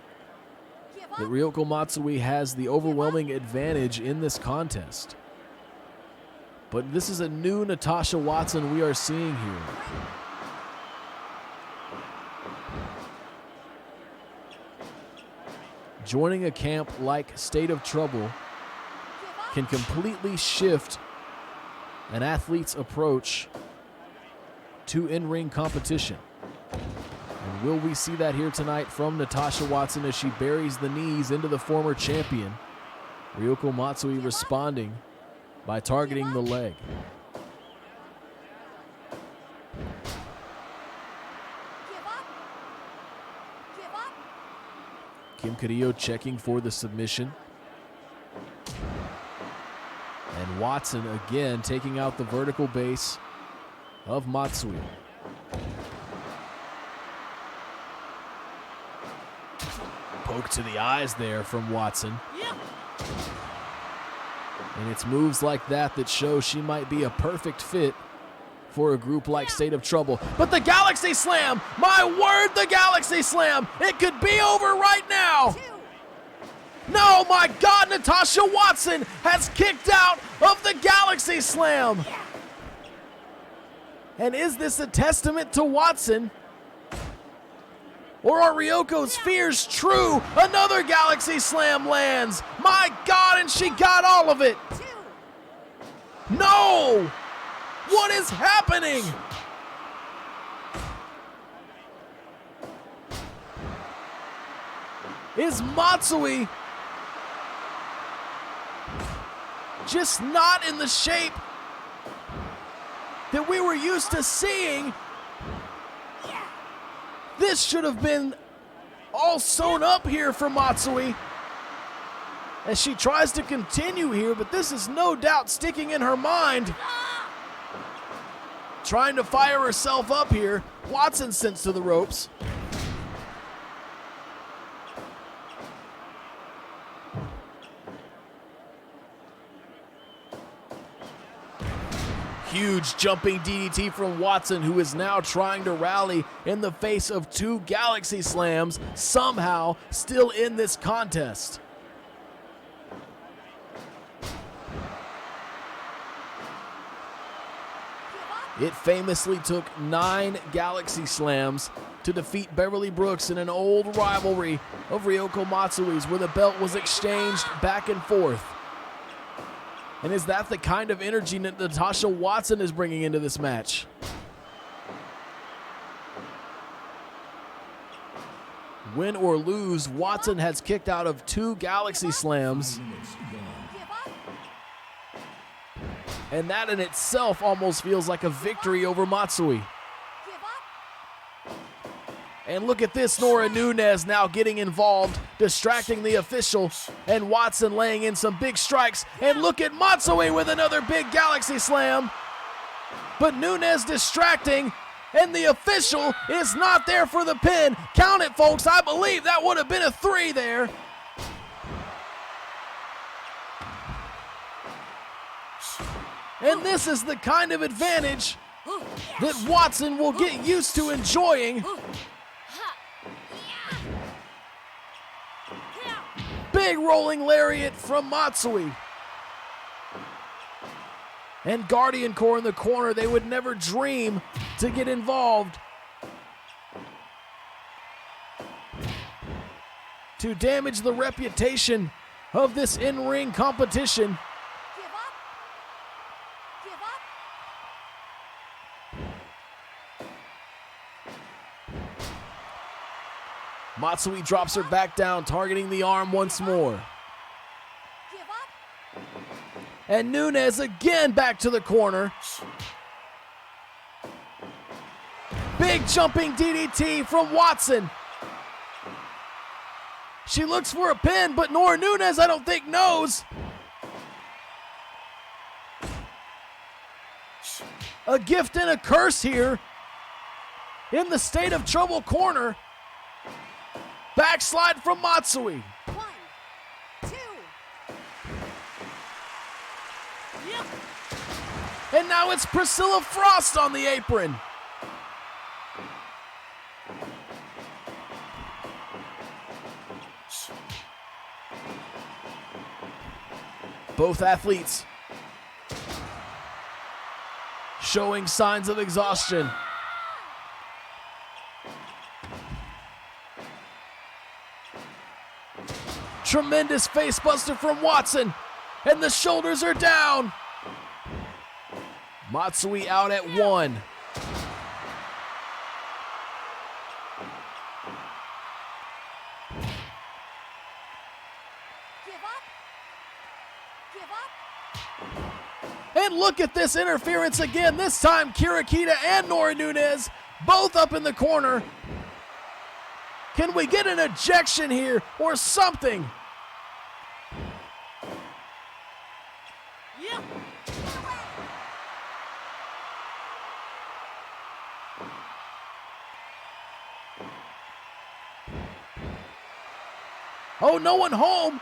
[SPEAKER 1] that Ryoko Matsui has the overwhelming advantage in this contest. But this is a new Natasha Watson we are seeing here. Joining a camp like State of Trouble can completely shift an athlete's approach to in-ring competition. And will we see that here tonight from Natasha Watson as she buries the knees into the former champion? Ryoko Matsui responding by targeting the leg. Kim Carrillo checking for the submission. And Watson again taking out the vertical base of Matsui. Poke to the eyes there from Watson. And it's moves like that that show she might be a perfect fit for a group like State of Trouble. But the Galaxy Slam! My word, the Galaxy Slam! It could be over right now! No, my God, Natasha Watson has kicked out of the Galaxy Slam! And is this a testament to Watson? Or are Ryoko's fears true? Another Galaxy Slam lands! My God, and she got all of it! No! What is happening? Is Matsui just not in the shape that we were used to seeing? This should have been all sewn up here for Matsui as she tries to continue here, but this is no doubt sticking in her mind. trying to fire herself up here. Watson sent to the ropes. Huge jumping DDT from Watson, who is now trying to rally in the face of 2 Galaxy Slams, somehow still in this contest. It famously took 9 Galaxy Slams to defeat Beverly Brooks in an old rivalry of Ryoko Matsui's, where the belt was exchanged back and forth. And is that the kind of energy that Natasha Watson is bringing into this match? Win or lose, Watson has kicked out of 2 Galaxy Slams. And that in itself almost feels like a victory over Matsui. And look at this, Nora Nunez now getting involved, distracting the official, and Watson laying in some big strikes. And look at Matsui with another big Galaxy Slam. But Nunez distracting, and the official is not there for the pin. Count it, folks. I believe that would have been a 3 there. And this is the kind of advantage that Watson will get used to enjoying. Big rolling lariat from Matsui. And Guardian Core in the corner, they would never dream to get involved. To damage the reputation of this in-ring competition. Matsui drops her back down, targeting the arm once more. And Nunez again back to the corner. Big jumping DDT from Watson. She looks for a pin, but Nora Nunez, I don't think, knows. A gift and a curse here in the State of Trouble corner. Backslide from Matsui.
[SPEAKER 5] 1, 2. Yep.
[SPEAKER 1] And now it's Priscilla Frost on the apron. Both athletes showing signs of exhaustion. Tremendous facebuster from Watson, and the shoulders are down. Matsui out at 1. And look at this interference again. This time Kira Kita and Nora Nunez both up in the corner. Can we get an ejection here or something?
[SPEAKER 5] Yep.
[SPEAKER 1] Oh, no one home.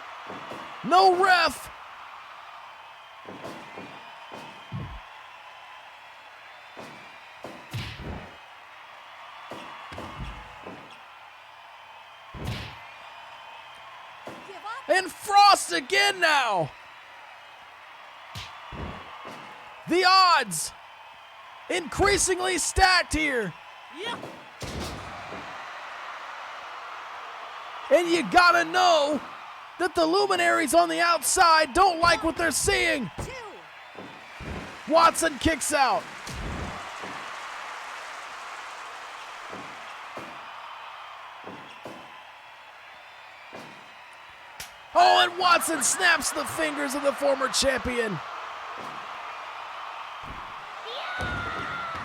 [SPEAKER 1] No ref. And Frost again now. The odds increasingly stacked here.
[SPEAKER 5] Yep.
[SPEAKER 1] And you gotta know that the luminaries on the outside don't like what they're seeing.
[SPEAKER 5] 2.
[SPEAKER 1] Watson kicks out. Oh, and Watson snaps the fingers of the former champion.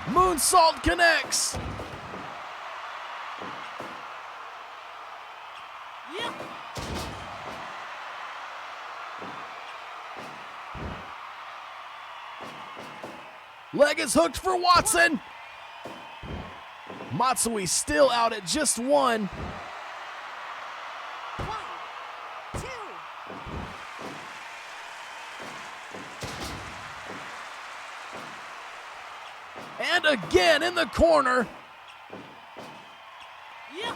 [SPEAKER 1] Moonsault connects.
[SPEAKER 5] Yep.
[SPEAKER 1] Leg is hooked for Watson. Matsui still out at just 1.
[SPEAKER 5] 1, 2.
[SPEAKER 1] And again in the corner.
[SPEAKER 5] Yeah.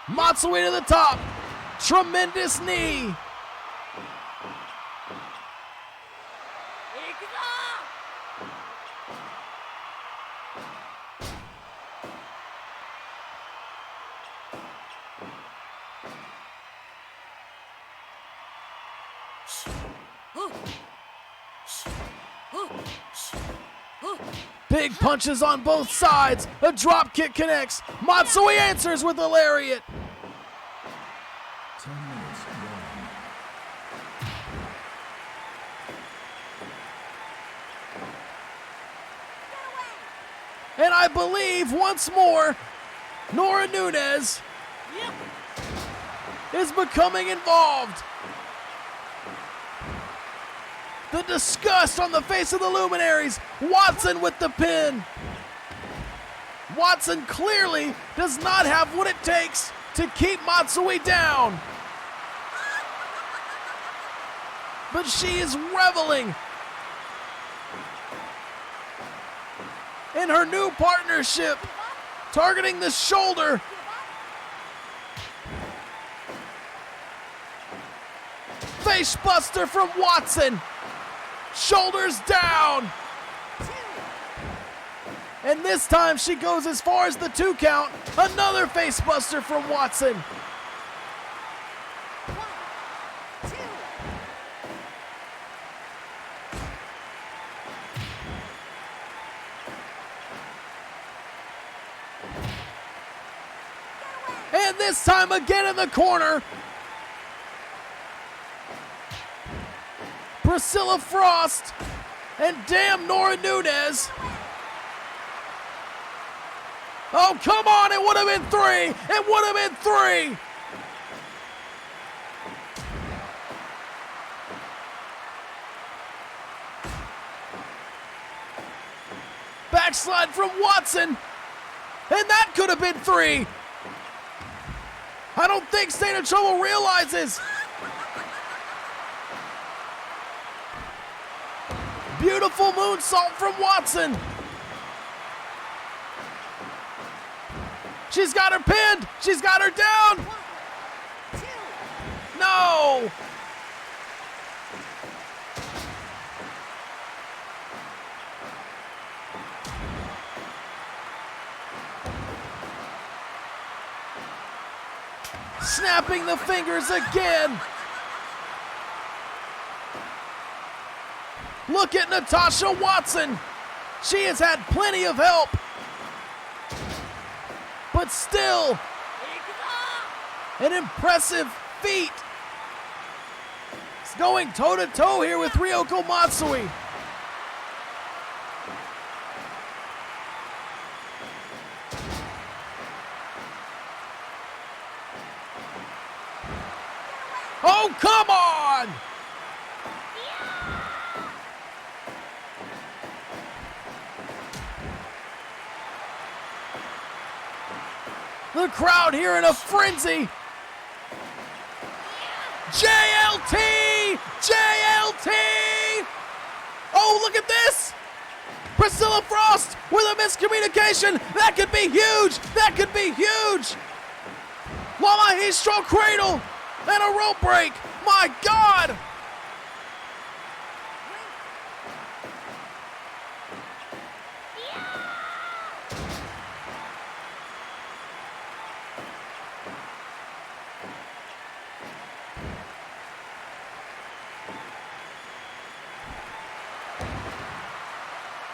[SPEAKER 1] Matsui to the top. Tremendous knee. Big punches on both sides. A drop kick connects. Matsui answers with a lariat.
[SPEAKER 2] 10 minutes gone.
[SPEAKER 1] And I believe once more, Nora Nunez
[SPEAKER 5] Yep.
[SPEAKER 1] is becoming involved. The disgust on the face of the Luminaries. Watson with the pin. Watson clearly does not have what it takes to keep Matsui down. But she is reveling in her new partnership, targeting the shoulder. Face buster from Watson. Shoulders down.
[SPEAKER 5] 2.
[SPEAKER 1] And this time she goes as far as the 2 count. Another face buster from Watson.
[SPEAKER 5] 1, 2.
[SPEAKER 1] And this time again in the corner. Priscilla Frost and damn Nora Nunez. Oh, come on, it would have been 3. It would have been 3. Backslide from Watson. And that could have been 3. I don't think State of Trouble realizes. Beautiful moonsault from Watson. She's got her pinned. She's got her down.
[SPEAKER 5] 1, 2.
[SPEAKER 1] No. Snapping the fingers again. Look at Natasha Watson. She has had plenty of help. But still, an impressive feat. It's going toe-to-toe here with Ryoko Matsui. Oh, come on! The crowd here in a frenzy. JLT! JLT! Oh, look at this! Priscilla Frost with a miscommunication. That could be huge. That could be huge. Lamahistro cradle and a rope break. My God!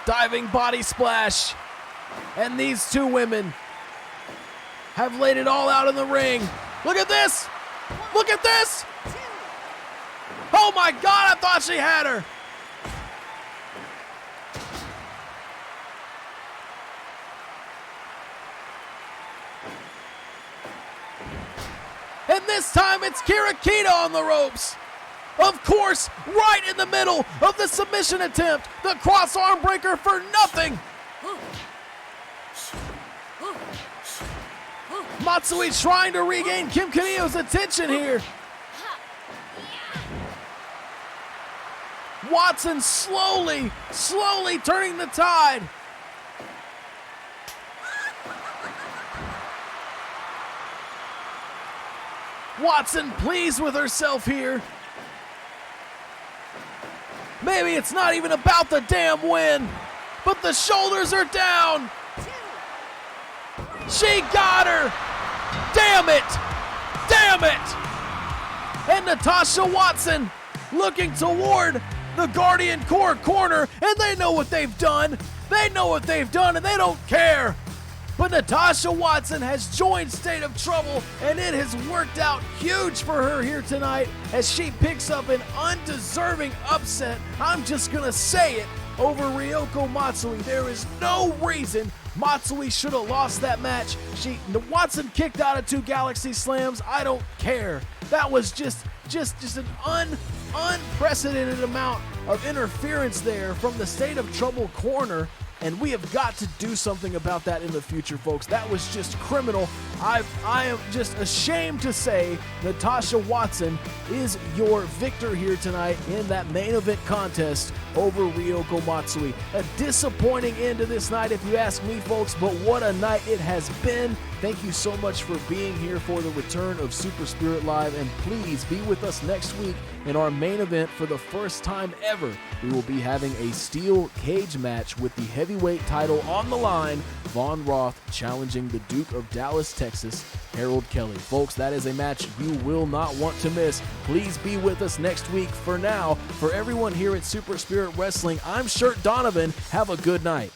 [SPEAKER 1] Diving body splash. And these 2 women have laid it all out in the ring. Look at this. Look at this.
[SPEAKER 5] 2.
[SPEAKER 1] Oh my God, I thought she had her. And this time it's Kira Kita on the ropes. Of course, right in the middle of the submission attempt. The cross arm breaker for nothing. Matsui trying to regain Kim Kanio's attention here. Watson slowly turning the tide. Watson pleased with herself here. Maybe it's not even about the damn win, but the shoulders are down. She got her. Damn it. Damn it. And Natasha Watson looking toward the Guardian Core corner, and they know what they've done. They know what they've done, and they don't care. But Natasha Watson has joined State of Trouble, and it has worked out huge for her here tonight as she picks up an undeserving upset. I'm just going to say it, over Ryoko Matsui. There is no reason Matsui should have lost that match. Watson kicked out of 2 Galaxy Slams. I don't care. That was just an unprecedented amount of interference there from the State of Trouble corner. And we have got to do something about that in the future, folks. That was just criminal. I am just ashamed to say Natasha Watson is your victor here tonight in that main event contest over Ryoko Matsui. A disappointing end to this night, if you ask me, folks, but what a night it has been. Thank you so much for being here for the return of Super Spirit Live, and please be with us next week in our main event. For the first time ever, we will be having a steel cage match with the heavyweight title on the line. Von Roth challenging the Duke of Dallas, Texas, Harold Kelly. Folks, that is a match you will not want to miss. Please be with us next week. For now, for everyone here at Super Spirit Wrestling, I'm Shirt Donovan. Have a good night.